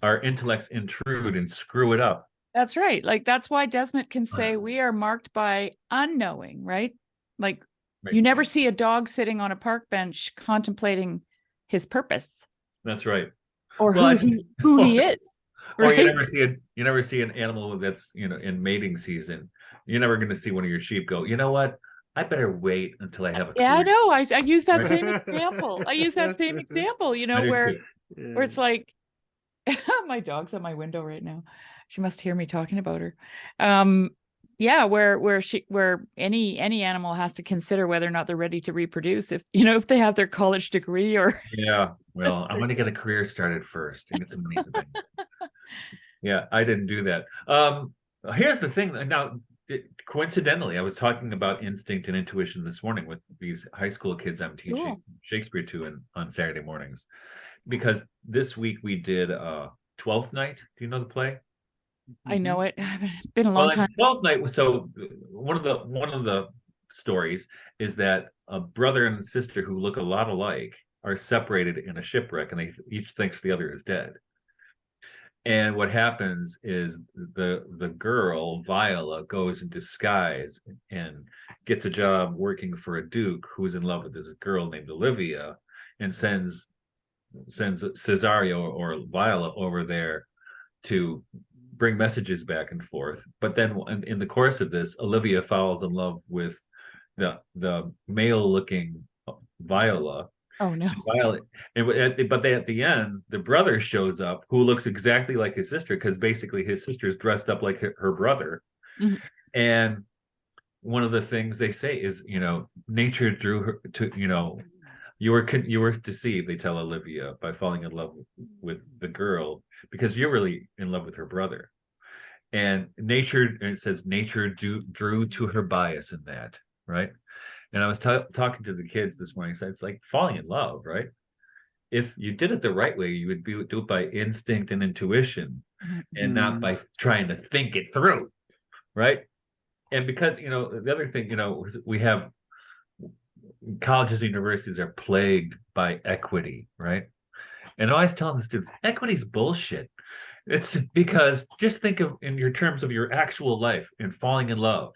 our intellects intrude and screw it up. That's right. Like that's why Desmond can say we are marked by unknowing, right? Like you never see a dog sitting on a park bench contemplating his purpose. That's right. Or who he is. Right? Or you never see an animal that's in mating season. You're never going to see one of your sheep go, you know what? I better wait until I have a I know. I use that same example. Where it's like my dog's at my window right now. She must hear me talking about her. Where any animal has to consider whether or not they're ready to reproduce if they have their college degree or well, I'm going to get a career started first and get some money. Yeah, I didn't do that. Here's the thing. Now, coincidentally, I was talking about instinct and intuition this morning with these high school kids I'm teaching Shakespeare to on Saturday mornings, because this week we did Twelfth Night. Do you know the play? I know it. It's been a long time. 12th Night was one of the stories is that a brother and sister who look a lot alike are separated in a shipwreck, and they each thinks the other is dead. And what happens is the girl Viola goes in disguise and gets a job working for a duke who's in love with this girl named Olivia, and sends Cesario or Viola over there to bring messages back and forth. But then in the course of this, Olivia falls in love with the male looking Viola. Oh no. Violet, but at the end, the brother shows up who looks exactly like his sister, because basically his sister's dressed up like her brother. Mm-hmm. And one of the things they say is, nature drew her to, you were deceived, they tell Olivia, by falling in love with the girl, because you're really in love with her brother. And it says nature drew to her bias in that, right? And I was talking to the kids this morning, so it's like falling in love, right? If you did it the right way, you would do it by instinct and intuition, and not by trying to think it through, right? And because, the other thing, we have colleges and universities are plagued by equity, right? And I always tell the students, equity is bullshit. It's because just think of in your terms of your actual life and falling in love.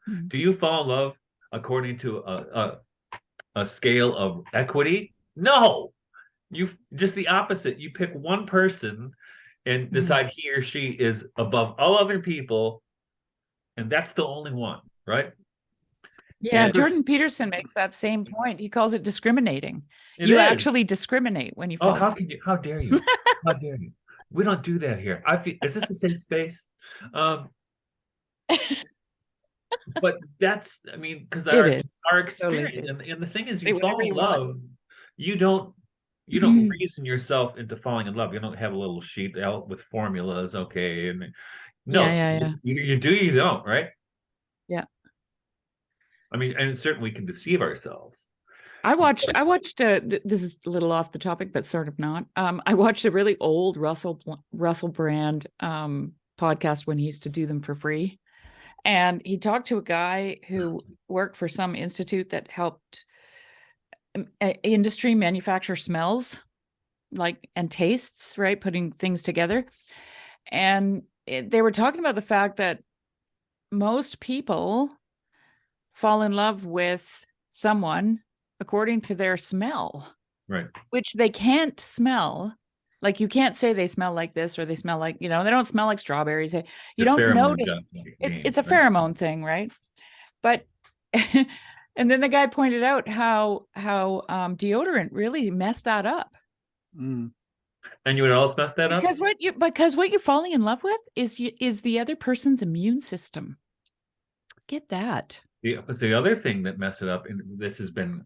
Mm-hmm. Do you fall in love according to a scale of equity? No, you just the opposite. You pick one person and decide he or she is above all other people, and that's the only one, right? Yeah, And Jordan Peterson makes that same point. He calls it discriminating. you actually discriminate when you fall. How dare you? How dare you? We don't do that here. Is this a safe space? But that's, because our experience, totally. And the thing is, you fall in love, you don't reason yourself into falling in love. You don't have a little sheet out with formulas, okay? And you do, you don't, right? Yeah. And certainly we can deceive ourselves. I watched this is a little off the topic, but sort of not. I watched a really old Russell Brand podcast when he used to do them for free. And he talked to a guy who worked for some institute that helped industry manufacture smells and tastes, right? Putting things together. And they were talking about the fact that most people fall in love with someone according to their smell, right? Which they can't smell. Like, you can't say they smell like this or they smell like, they don't smell like strawberries. You don't notice. It's a pheromone thing, right? But, and then the guy pointed out how deodorant really messed that up. And you would also mess that up? Because what you're falling in love with is the other person's immune system. Get that. The other thing that messed it up, and this has been,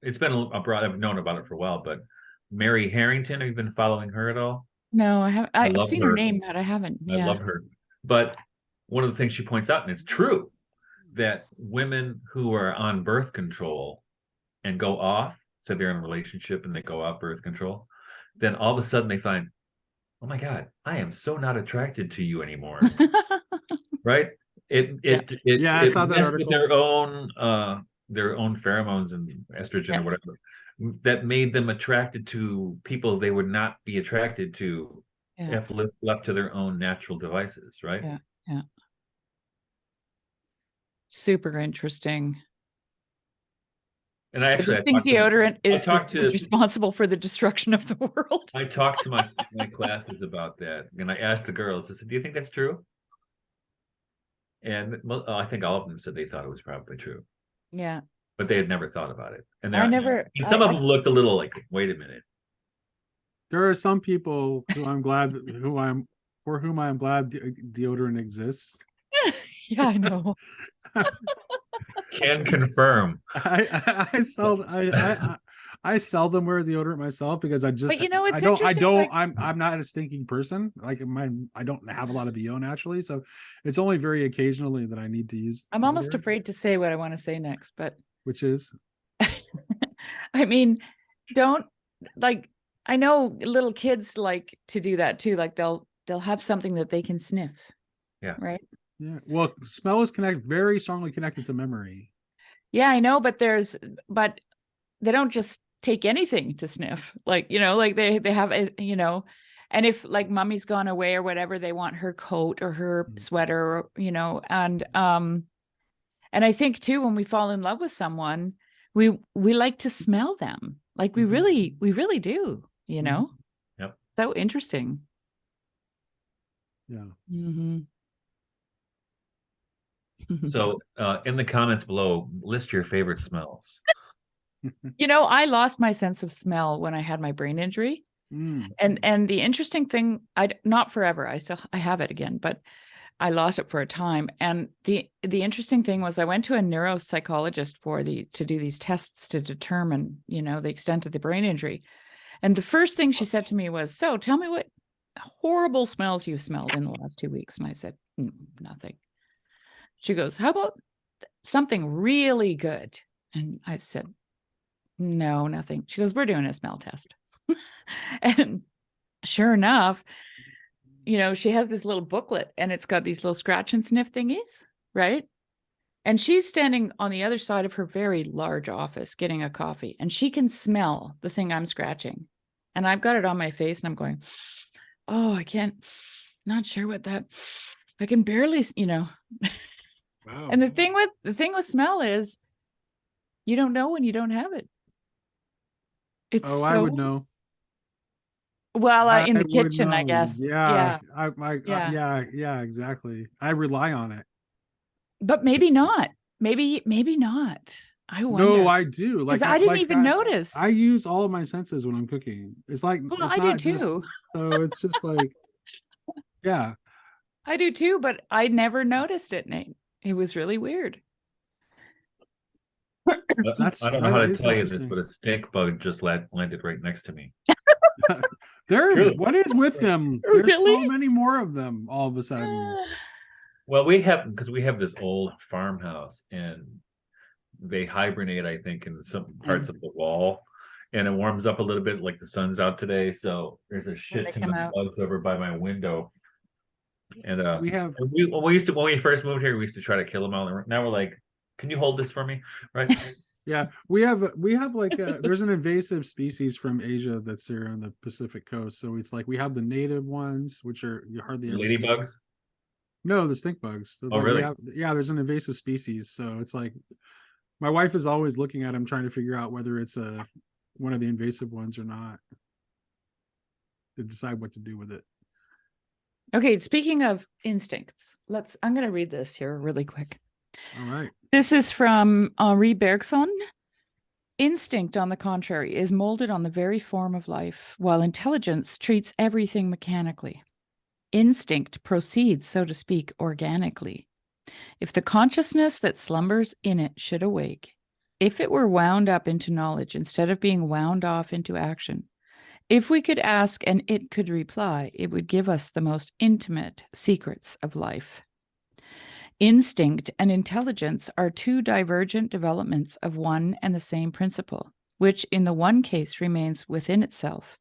it's been abroad, I've known about it for a while, but Mary Harrington, have you been following her at all? No, I haven't. I've seen her name, but I haven't. I love her. But one of the things she points out, and it's true, that women who are on birth control and go off, so they're in a relationship and they go off birth control, then all of a sudden they find, oh my God, I am so not attracted to you anymore. Right? I saw that article. With their own pheromones and estrogen or whatever, that made them attracted to people they would not be attracted to if left to their own natural devices, right? Yeah. Super interesting. And I think deodorant is responsible for the destruction of the world. I talked to my classes about that, and I asked the girls, I said, do you think that's true? And I think all of them said they thought it was probably true. Yeah. But they had never thought about it. And some of them looked a little like, wait a minute. There are some people for whom I'm glad deodorant exists. Yeah, I know. Can confirm. I seldom wear deodorant myself because I just. But it's interesting. I'm not a stinking person. Like I don't have a lot of BO naturally, so it's only very occasionally that I need to use. I'm almost afraid to say what I want to say next, but which is, don't I know little kids like to do that too. Like they'll have something that they can sniff. Yeah. Right. Yeah. Well, smell is very strongly connected to memory. Yeah, I know, but but they don't just take anything to sniff. Like, like they have and if like mommy's gone away or whatever, they want her coat or her sweater, and I think too, when we fall in love with someone, we like to smell them. Like we really do, Yep. So interesting. Yeah. So in the comments below, list your favorite smells. I lost my sense of smell when I had my brain injury. And the interesting thing, not forever, I have it again, but I lost it for a time. And the interesting thing was I went to a neuropsychologist to do these tests to determine, the extent of the brain injury. And the first thing she said to me was, "So tell me what horrible smells you've smelled in the last 2 weeks." And I said, "Nothing." She goes, "How about something really good?" And I said, "No, nothing." She goes, "We're doing a smell test." And sure enough, she has this little booklet and it's got these little scratch and sniff thingies, right? And she's standing on the other side of her very large office getting a coffee, and she can smell the thing I'm scratching. And I've got it on my face and I'm going, "Oh, I can't, not sure what that, I can barely, Wow. And the thing with smell is you don't know when you don't have it. It's I would know. Well, in the would kitchen, I know. guess. Yeah. Yeah. Yeah, exactly. I rely on it. But maybe not. Maybe not. I wonder. No, I do. Because I didn't even notice. I use all of my senses when I'm cooking. It's like, Well, it's I not do just, too. so it's just like, yeah. I do too, but I never noticed it, Nate. It was really weird. I don't know how to tell you this, but a stink bug just landed right next to me. What is with them? There's so many more of them all of a sudden. Well, we have this old farmhouse, and they hibernate, I think, in some parts of the wall, and it warms up a little bit, like the sun's out today, so there's a shit ton of bugs over by my window. And when we first moved here, we used to try to kill them all. Now we're like, "Can you hold this for me?" Right? Yeah, we have like there's an invasive species from Asia that's here on the Pacific coast. So it's like we have the native ones, which are you hardly ever see. Ladybugs? No, the stink bugs. Oh, really? There's an invasive species. So it's like my wife is always looking at them, trying to figure out whether it's one of the invasive ones or not, to decide what to do with it. Okay, speaking of instincts, I'm going to read this here really quick. All right. This is from Henri Bergson. Instinct, on the contrary, is molded on the very form of life, while intelligence treats everything mechanically. Instinct proceeds, so to speak, organically. If the consciousness that slumbers in it should awake, if it were wound up into knowledge instead of being wound off into action, if we could ask and it could reply, it would give us the most intimate secrets of life. Instinct and intelligence are two divergent developments of one and the same principle, which in the one case remains within itself,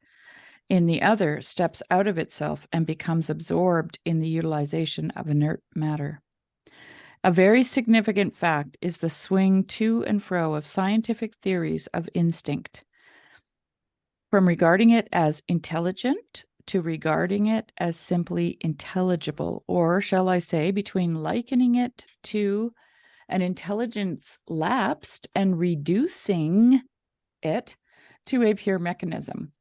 in the other steps out of itself and becomes absorbed in the utilization of inert matter. A very significant fact is the swing to and fro of scientific theories of instinct, from regarding it as intelligent to regarding it as simply intelligible, or shall I say, between likening it to an intelligence lapsed and reducing it to a pure mechanism.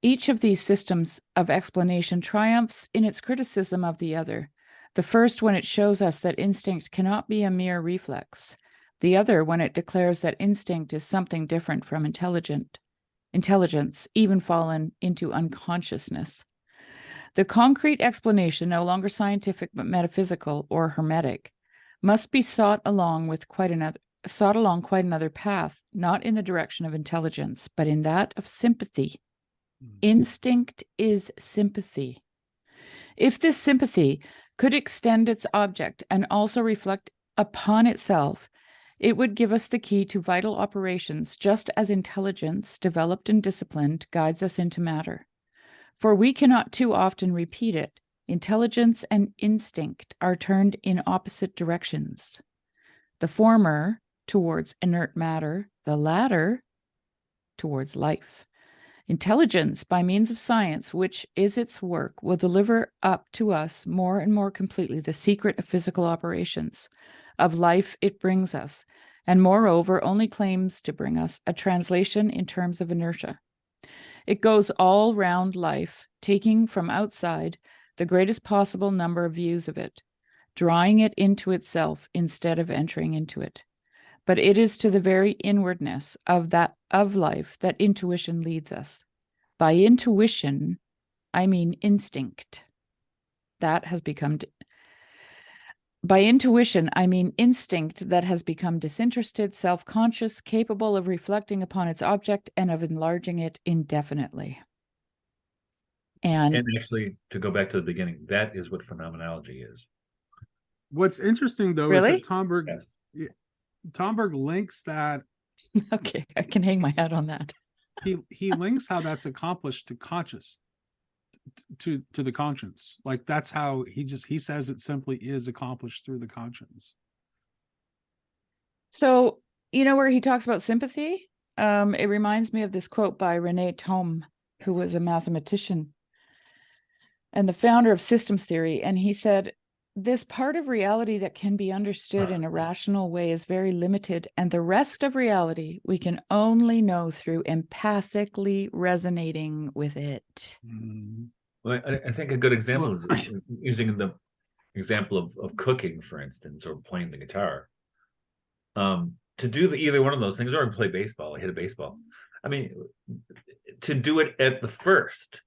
Each of these systems of explanation triumphs in its criticism of the other. The first when it shows us that instinct cannot be a mere reflex. The other when it declares that instinct is something different from intelligence, even fallen into unconsciousness. The concrete explanation, no longer scientific but metaphysical or hermetic, must be sought along quite another path, not in the direction of intelligence, but in that of sympathy. Instinct is sympathy. If this sympathy could extend its object and also reflect upon itself, it would give us the key to vital operations, just as intelligence, developed and disciplined, guides us into matter. For we cannot too often repeat it. Intelligence and instinct are turned in opposite directions. The former towards inert matter, the latter towards life. Intelligence, by means of science, which is its work, will deliver up to us more and more completely the secret of physical operations, of life it brings us, and moreover only claims to bring us a translation in terms of inertia. It goes all round life, taking from outside the greatest possible number of views of it, drawing it into itself instead of entering into it. But it is to the very inwardness of life that intuition leads us. By intuition, I mean instinct. By intuition, I mean instinct that has become disinterested, self-conscious, capable of reflecting upon its object and of enlarging it indefinitely. And actually, to go back to the beginning, that is what phenomenology is. What's interesting though Really? is that Tomberg links that. Okay, I can hang my hat on that. he links how that's accomplished to the conscience. Like that's how he says it simply is accomplished through the conscience. So, you know, where he talks about sympathy, it reminds me of this quote by René Thom, who was a mathematician and the founder of systems theory. And he said, this part of reality that can be understood in a rational way is very limited, and the rest of reality we can only know through empathically resonating with it. Well, I think a good example is using the example of cooking, for instance, or playing the guitar. To do either one of those things, or play baseball, hit a baseball. I mean, to do it at the first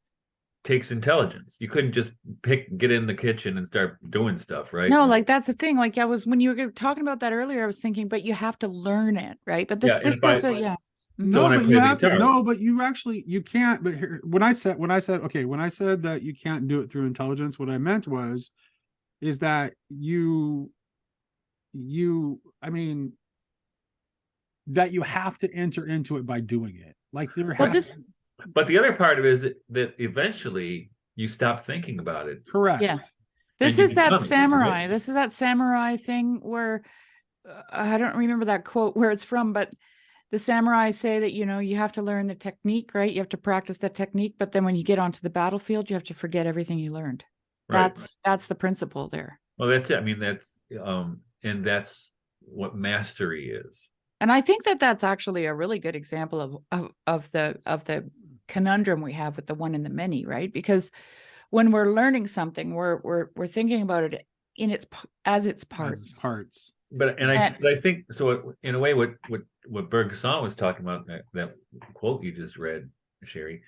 takes intelligence. You couldn't just get in the kitchen and start doing stuff, right? No, like that's the thing. Like when you were talking about that earlier, I was thinking, but you have to learn it, right? But this goes to, yeah. No, but you have to. No, but you can't. But here, when I said that you can't do it through intelligence, what I meant is that that you have to enter into it by doing it. Like but the other part of it is that eventually you stop thinking about it. Correct. Yeah. This is that samurai. Right? This is that samurai thing where I don't remember that quote where it's from, but the samurai say that, you know, you have to learn the technique, right? You have to practice that technique. But then when you get onto the battlefield, you have to forget everything you learned. Right. That's the principle there. Well, that's it. I mean, and that's what mastery is. And I think that that's actually a really good example of the conundrum we have with the one and the many, right? Because when we're learning something, we're thinking about it as its parts. But I think so. In a way, what Bergson was talking about, that quote you just read, Shari,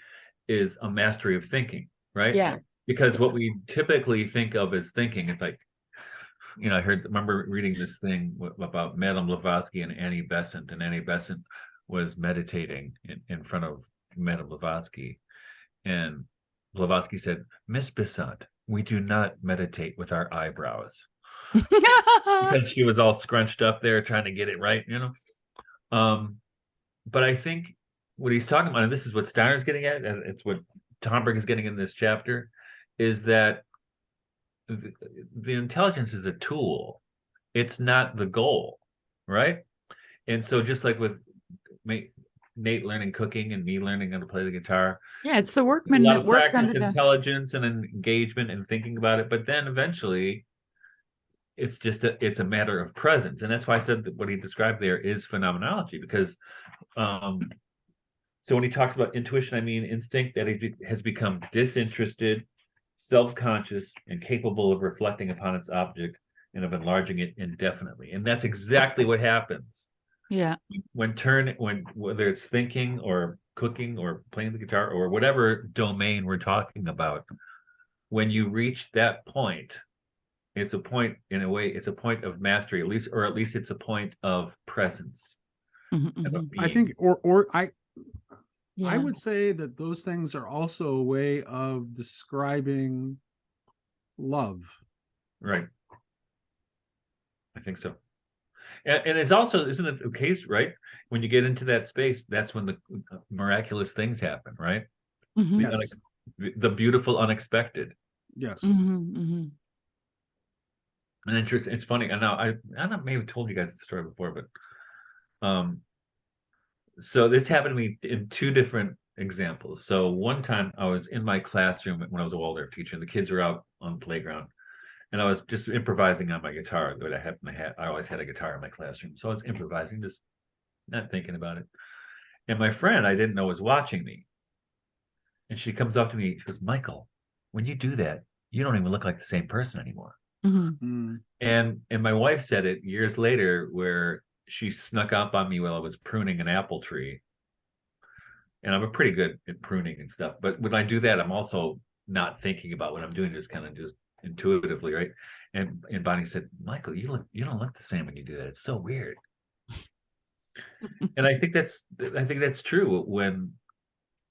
is a mastery of thinking, right? Yeah. Because what we typically think of as thinking, it's like, you know, I remember reading this thing about Madame Blavatsky and Annie Besant, and Annie Besant was meditating in front of Madame Blavatsky, and Blavatsky said, "Miss Besant, we do not meditate with our eyebrows," because she was all scrunched up there trying to get it right, you know. But I think what he's talking about, and this is what Steiner's getting at, and it's what Tomberg is getting in this chapter, is that the intelligence is a tool. It's not the goal, right? And so just like with Nate learning cooking and me learning how to play the guitar, yeah, it's the workman that works under the intelligence and engagement and thinking about it. But then eventually it's just it's a matter of presence. And that's why I said that what he described there is phenomenology, because so when he talks about intuition, I mean instinct that has become disinterested, self-conscious, and capable of reflecting upon its object and of enlarging it indefinitely. And that's exactly what happens. Yeah. Whether it's thinking or cooking or playing the guitar or whatever domain we're talking about, when you reach that point, it's a point, in a way, it's a point of mastery, at least it's a point of presence. I think, I would say that those things are also a way of describing love. Right. I think so. And it's also, isn't it the case, right? When you get into that space, that's when the miraculous things happen, right? Mm-hmm. Yes. The beautiful unexpected. Yes. Mm-hmm, mm-hmm. And interesting. It's funny. I know I maybe told you guys the story before, but So this happened to me in two different examples. So one time I was in my classroom when I was a Waldorf teacher, and the kids were out on the playground, and I was just improvising on my guitar that I had in my hat. I always had a guitar in my classroom, so I was improvising, just not thinking about it. And my friend I didn't know was watching me, and she comes up to me. She goes, "Michael, when you do that, you don't even look like the same person anymore." Mhm. And my wife said it years later, where she snuck up on me while I was pruning an apple tree. And I'm pretty good at pruning and stuff. But when I do that, I'm also not thinking about what I'm doing, just kind of just intuitively, right? And Bonnie said, "Michael, you don't look the same when you do that. It's so weird." And I think that's true when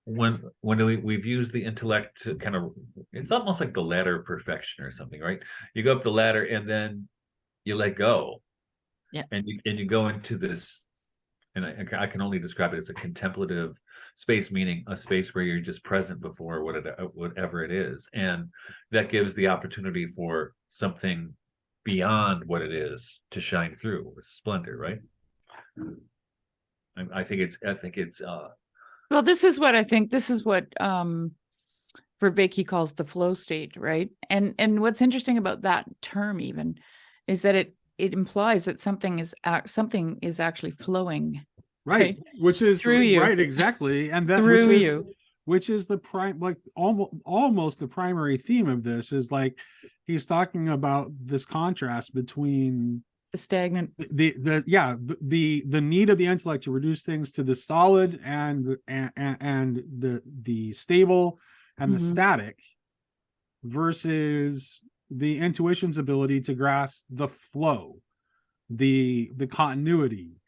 we've used the intellect to kind of, it's almost like the ladder of perfection or something, right? You go up the ladder and then you let go. Yeah. And you go into this, and I can only describe it as a contemplative space, meaning a space where you're just present before whatever it is, and that gives the opportunity for something beyond what it is to shine through with splendor, right? I think it's Well, this is what I think. This is what Verbeke calls the flow state, right? And what's interesting about that term even is that it implies that something is actually flowing, Right, which is through you, right, exactly, and that through you. which is the prime, like almost the primary theme of this is like he's talking about this contrast between The stagnant. the need of the intellect to reduce things to the solid and the stable and the Mhm. static versus the intuition's ability to grasp the flow, the continuity,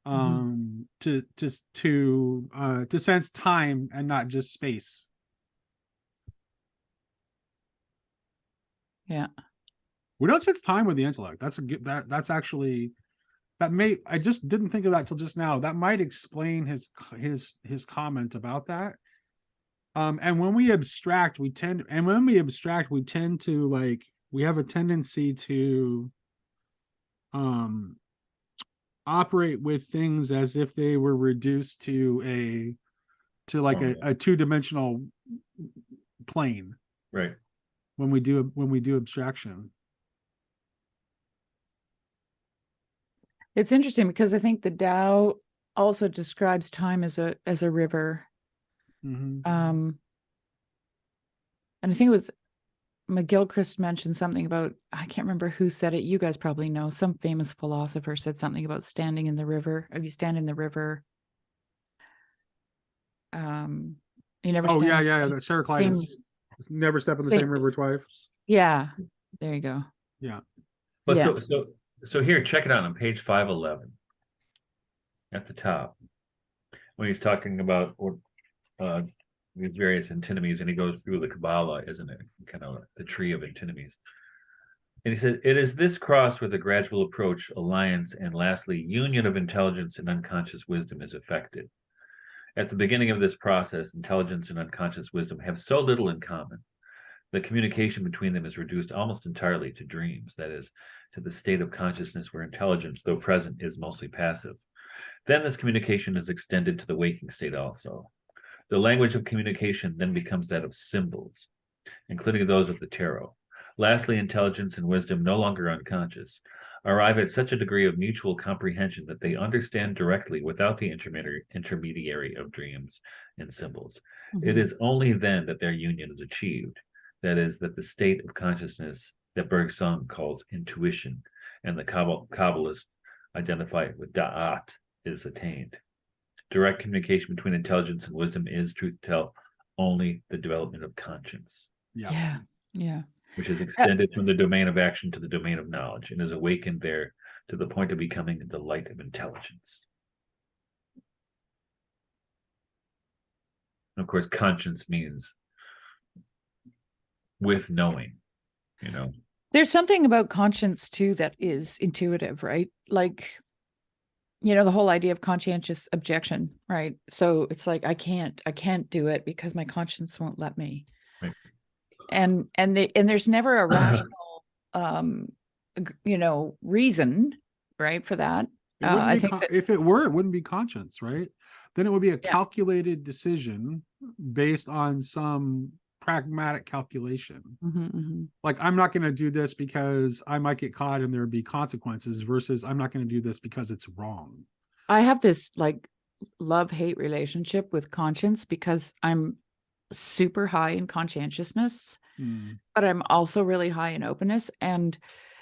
to sense time and not just space. Yeah. We don't sense time with the intellect. That's a good, that's actually, that may, I just didn't think of that till just now. That might explain his comment about that. And when we abstract, we tend to, like, we have a tendency to operate with things as if they were reduced to like a two-dimensional plane right. when we do abstraction. It's interesting because I think the Tao also describes time as a river. Mm-hmm. And I think it was McGilchrist mentioned something about, I can't remember who said it. You guys probably know. Some famous philosopher said something about standing in the river. If you stand in the river, you never Oh stand yeah, in yeah. the That's Heraclitus. same. Never step in the Same. same river twice. Yeah, there you go. Yeah. But Yeah. so here, check it out on page 511 at the top, when he's talking about these various antinomies, and he goes through the Kabbalah, isn't it? Kind of the tree of antinomies. And he said, "It is this cross where the gradual approach, alliance, and lastly, union of intelligence and unconscious wisdom is effected. At the beginning of this process, intelligence and unconscious wisdom have so little in common. The communication between them is reduced almost entirely to dreams, that is, to the state of consciousness where intelligence, though present, is mostly passive. Then this communication is extended to the waking state also. The language of communication then becomes that of symbols, including those of the tarot. Lastly, intelligence and wisdom, no longer unconscious, arrive at such a degree of mutual comprehension that they understand directly without the intermediary of dreams and symbols. It is only then that their union is achieved. That is, that the state of consciousness that Bergson calls intuition and the Kabbalists identify it with da'at is attained. Direct communication between intelligence and wisdom is, truth to tell, only the development of conscience, Yeah. which is extended from the domain of action to the domain of knowledge and is awakened there to the point of becoming the light of intelligence. And of course, conscience means with knowing, you know. There's something about conscience too that is intuitive, right? Like, the whole idea of conscientious objection, right? So it's like, I can't do it because my conscience won't let me. Right. And there's never a rational, reason, right, for that. It wouldn't I be think that, if it were, it wouldn't be conscience, right? Then it would be a yeah. calculated decision based on some pragmatic calculation. Like, I'm not going to do this because I might get caught and there'd be consequences, versus I'm not going to do this because it's wrong. I have this like love-hate relationship with conscience because I'm super high in conscientiousness, but I'm also really high in openness. And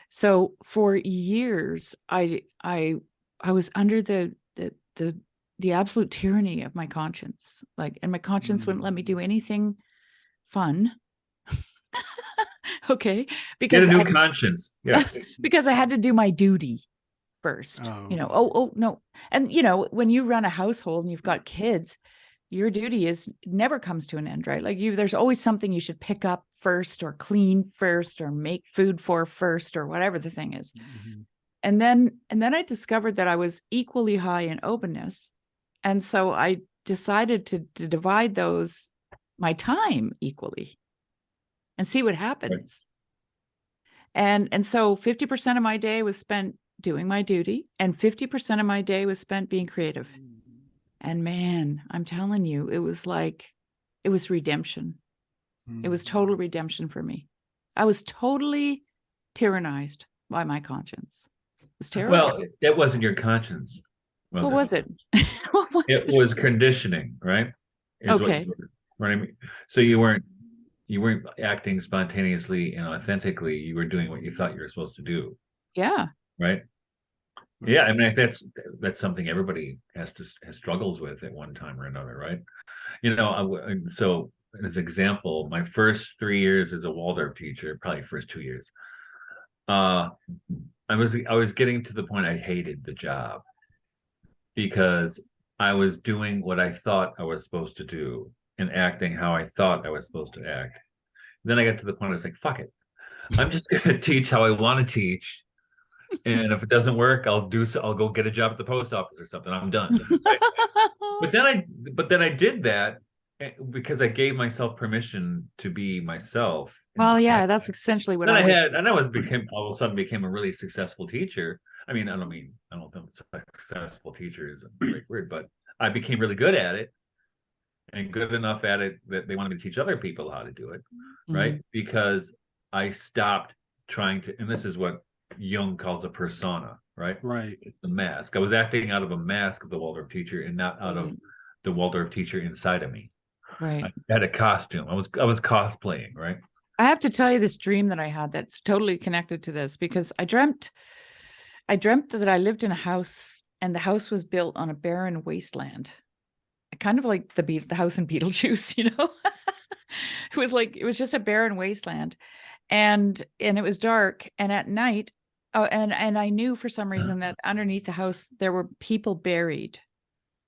so for years, I was under the absolute tyranny of my conscience. Like, and my conscience wouldn't let me do anything fun. Okay. Get a Because new conscience. Yeah. because I had to do my duty first. Oh. You know, oh no. And you know, when you run a household and you've got kids, your duty is never comes to an end, right? Like there's always something you should pick up first, or clean first, or make food for first, or whatever the thing is. And then I discovered that I was equally high in openness. And so I decided to divide my time equally and see what happens. Right. And so 50% of my day was spent doing my duty, and 50% of my day was spent being creative. And man, I'm telling you, it was redemption. It was total redemption for me. I was totally tyrannized by my conscience. It was terrible. Well, it wasn't your conscience. What was it? It was conditioning, right? Okay. Right. I mean, so you weren't acting spontaneously and authentically. You were doing what you thought you were supposed to do. Yeah. Right. Yeah, I mean, that's something everybody has struggles with at one time or another, right? You know, so as example, my first 3 years as a Waldorf teacher, probably first 2 years, I was getting to the point I hated the job because I was doing what I thought I was supposed to do and acting how I thought I was supposed to act. Then I got to the point I was like, fuck it, I'm just going to teach how I want to teach. And if it doesn't work, I'll go get a job at the post office or something. I'm done. Right? But then I did that because I gave myself permission to be myself. Well, yeah, that's essentially what I had. And all of a sudden became a really successful teacher. I mean, I don't think successful teacher is a great word, but I became really good at it, and good enough at it that they wanted me to teach other people how to do it, right? Because I stopped trying to, and this is what Jung calls a persona, right? Right. The mask. I was acting out of a mask of the Waldorf teacher and not out of the Waldorf teacher inside of me. Right. I had a costume. I was cosplaying, right? I have to tell you this dream that I had that's totally connected to this, because I dreamt that I lived in a house, and the house was built on a barren wasteland. Kind of like the house in Beetlejuice, you know? It was just a barren wasteland. And it was dark, and at night, and I knew for some reason that underneath the house there were people buried,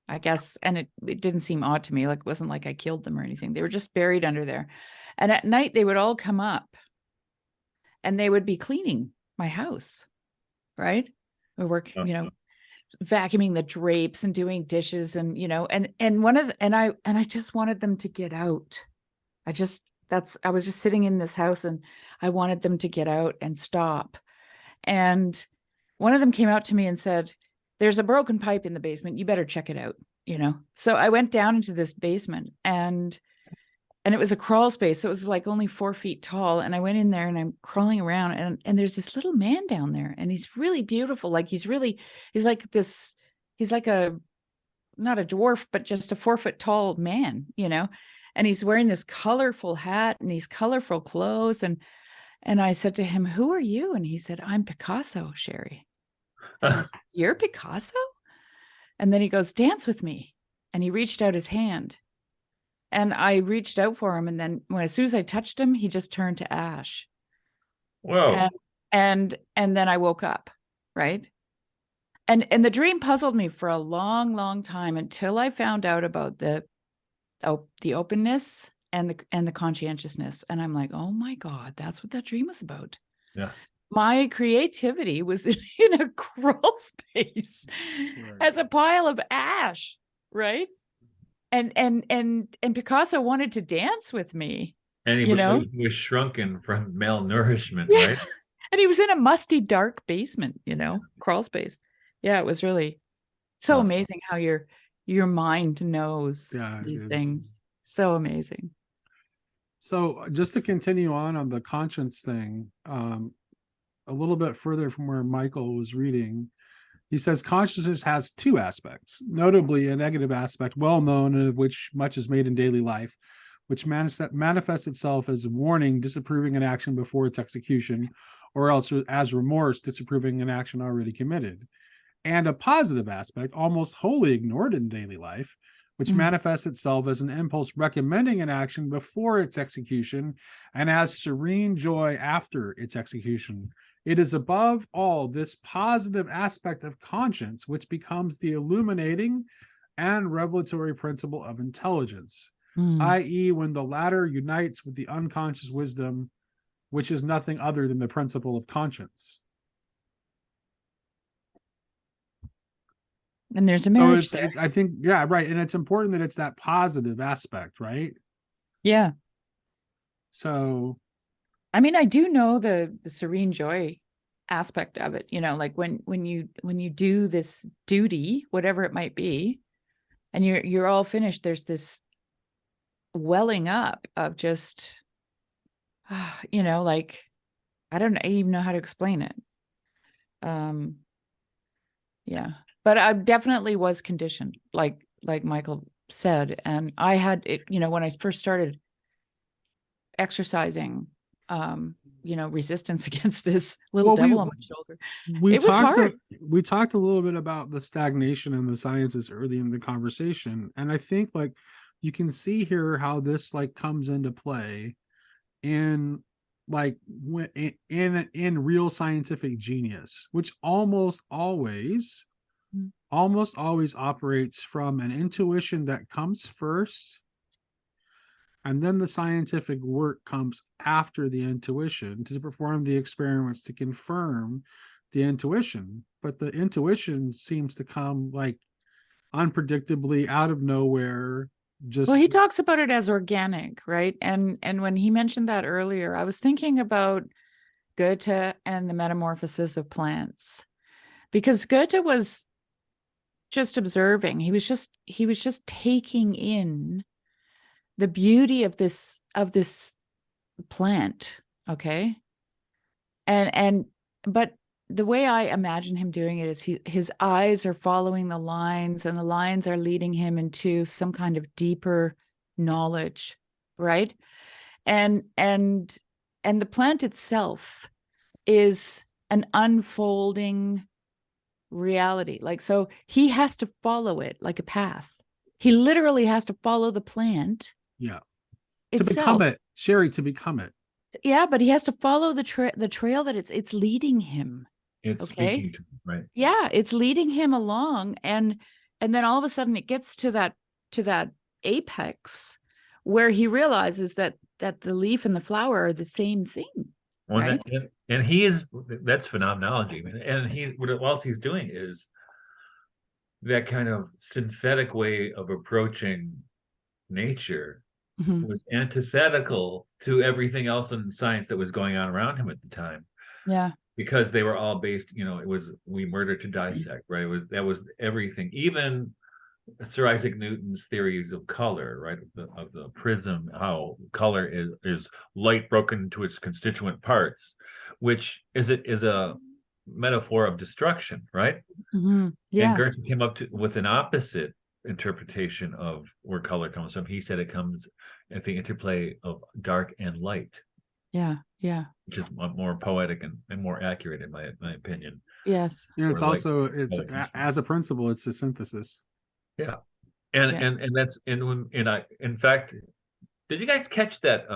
I guess, and it didn't seem odd to me. Like, it wasn't like I killed them or anything. They were just buried under there. And at night they would all come up and they would be cleaning my house, right? We work, you know, vacuuming the drapes and doing dishes, and you know, and I just wanted them to get out. I was just sitting in this house and I wanted them to get out and stop. And one of them came out to me and said, "There's a broken pipe in the basement. You better check it out." You know? So I went down into this basement, and it was a crawl space. So it was like only 4 feet tall. And I went in there and I'm crawling around, and there's this little man down there, and he's really beautiful. Like he's like not a dwarf, but just a 4 foot tall man, you know? And he's wearing this colorful hat and these colorful clothes. And I said to him, "Who are you?" And he said, "I'm Picasso, Shari." And I said, "You're Picasso?" And then he goes, "Dance with me." And he reached out his hand, and I reached out for him. And then as soon as I touched him, he just turned to ash. Whoa. And then I woke up, right? And the dream puzzled me for a long, long time, until I found out about the openness and the conscientiousness. And I'm like, oh my God, that's what that dream was about. Yeah. My creativity was in a crawl space, right, as a pile of ash, right? And Picasso wanted to dance with me. And he was shrunken from malnourishment, right? And he was in a musty, dark basement, you know, crawl space. Yeah, it was really so Huh. amazing how your mind knows Yeah, it these is. things. So amazing. So just to continue on the conscience thing, a little bit further from where Michael was reading, he says consciousness has two aspects, notably a negative aspect, well known, of which much is made in daily life, which manifests itself as warning, disapproving an action before its execution, or else as remorse, disapproving an action already committed, and a positive aspect, almost wholly ignored in daily life, which manifests itself as an impulse recommending an action before its execution and as serene joy after its execution. It is above all this positive aspect of conscience which becomes the illuminating and revelatory principle of intelligence, i.e., when the latter unites with the unconscious wisdom, which is nothing other than the principle of conscience. And there's a So marriage there. I think, yeah, right. And it's important that it's that positive aspect, right? Yeah. So I mean, I do know the serene joy aspect of it, like when you do this duty, whatever it might be, and you're all finished, there's this welling up of just like I don't even know how to explain it. Yeah, but I definitely was conditioned, like Michael said, and I had it, when I first started exercising resistance against this little devil on my shoulder. It was hard. We talked a little bit about the stagnation in the sciences early in the conversation, and I think like you can see here how this like comes into play in like when in real scientific genius, which almost always operates from an intuition that comes first, and then the scientific work comes after the intuition to perform the experiments to confirm the intuition. But the intuition seems to come like unpredictably out of nowhere. Well, he talks about it as organic, right? And when he mentioned that earlier, I was thinking about Goethe and the metamorphosis of plants, because Goethe was just observing. He was just taking in the beauty of this plant, okay? But the way I imagine him doing it is his eyes are following the lines, and the lines are leading him into some kind of deeper knowledge, right? And the plant itself is an unfolding reality. Like, so he has to follow it like a path. He literally has to follow the plant. Yeah. Itself. To become it, Shari, to become it. Yeah, but he has to follow the trail that it's leading him. It's okay? Speaking to him, right? Yeah, it's leading him along, and then all of a sudden it gets to that apex where he realizes that the leaf and the flower are the same thing. Well, right? That's phenomenology. And what else he's doing is that kind of synthetic way of approaching nature was antithetical to everything else in science that was going on around him at the time. Yeah. Because they were all based, it was we murder to dissect, right? That was everything. Even Sir Isaac Newton's theories of color, right? Of the prism, how color is light broken into its constituent parts, which is a metaphor of destruction, right? Yeah. And Goethe came up with an opposite interpretation of where color comes from. He said it comes at the interplay of dark and light. Yeah. Which is more poetic and more accurate in my opinion. Yes. And it's also as a principle, it's a synthesis. Yeah. And that's in fact, did you guys catch that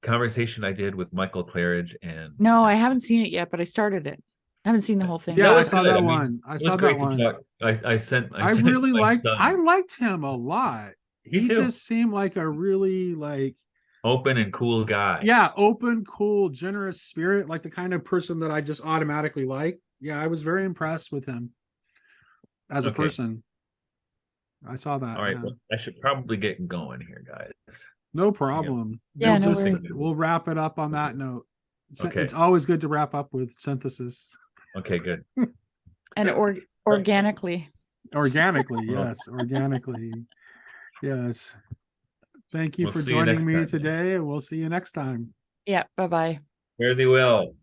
conversation I did with Michael Claridge? And no, I haven't seen it yet, but I started it. I haven't seen the whole thing. Yeah, I saw that one. I saw that one. I really liked him a lot. He just seemed like a really like open and cool guy. Yeah, open, cool, generous spirit, like the kind of person that I just automatically like. Yeah, I was very impressed with him as a person. I saw that. All right, well, I should probably get going here, guys. No problem. Yeah, we'll wrap it up on that note. Okay. It's always good to wrap up with synthesis. Okay, good. And organically. Organically, Well. yes, organically. Yes. Thank you We'll for see you joining next me time. today, and we'll see you next time. Yeah. Bye-bye. Fare thee well.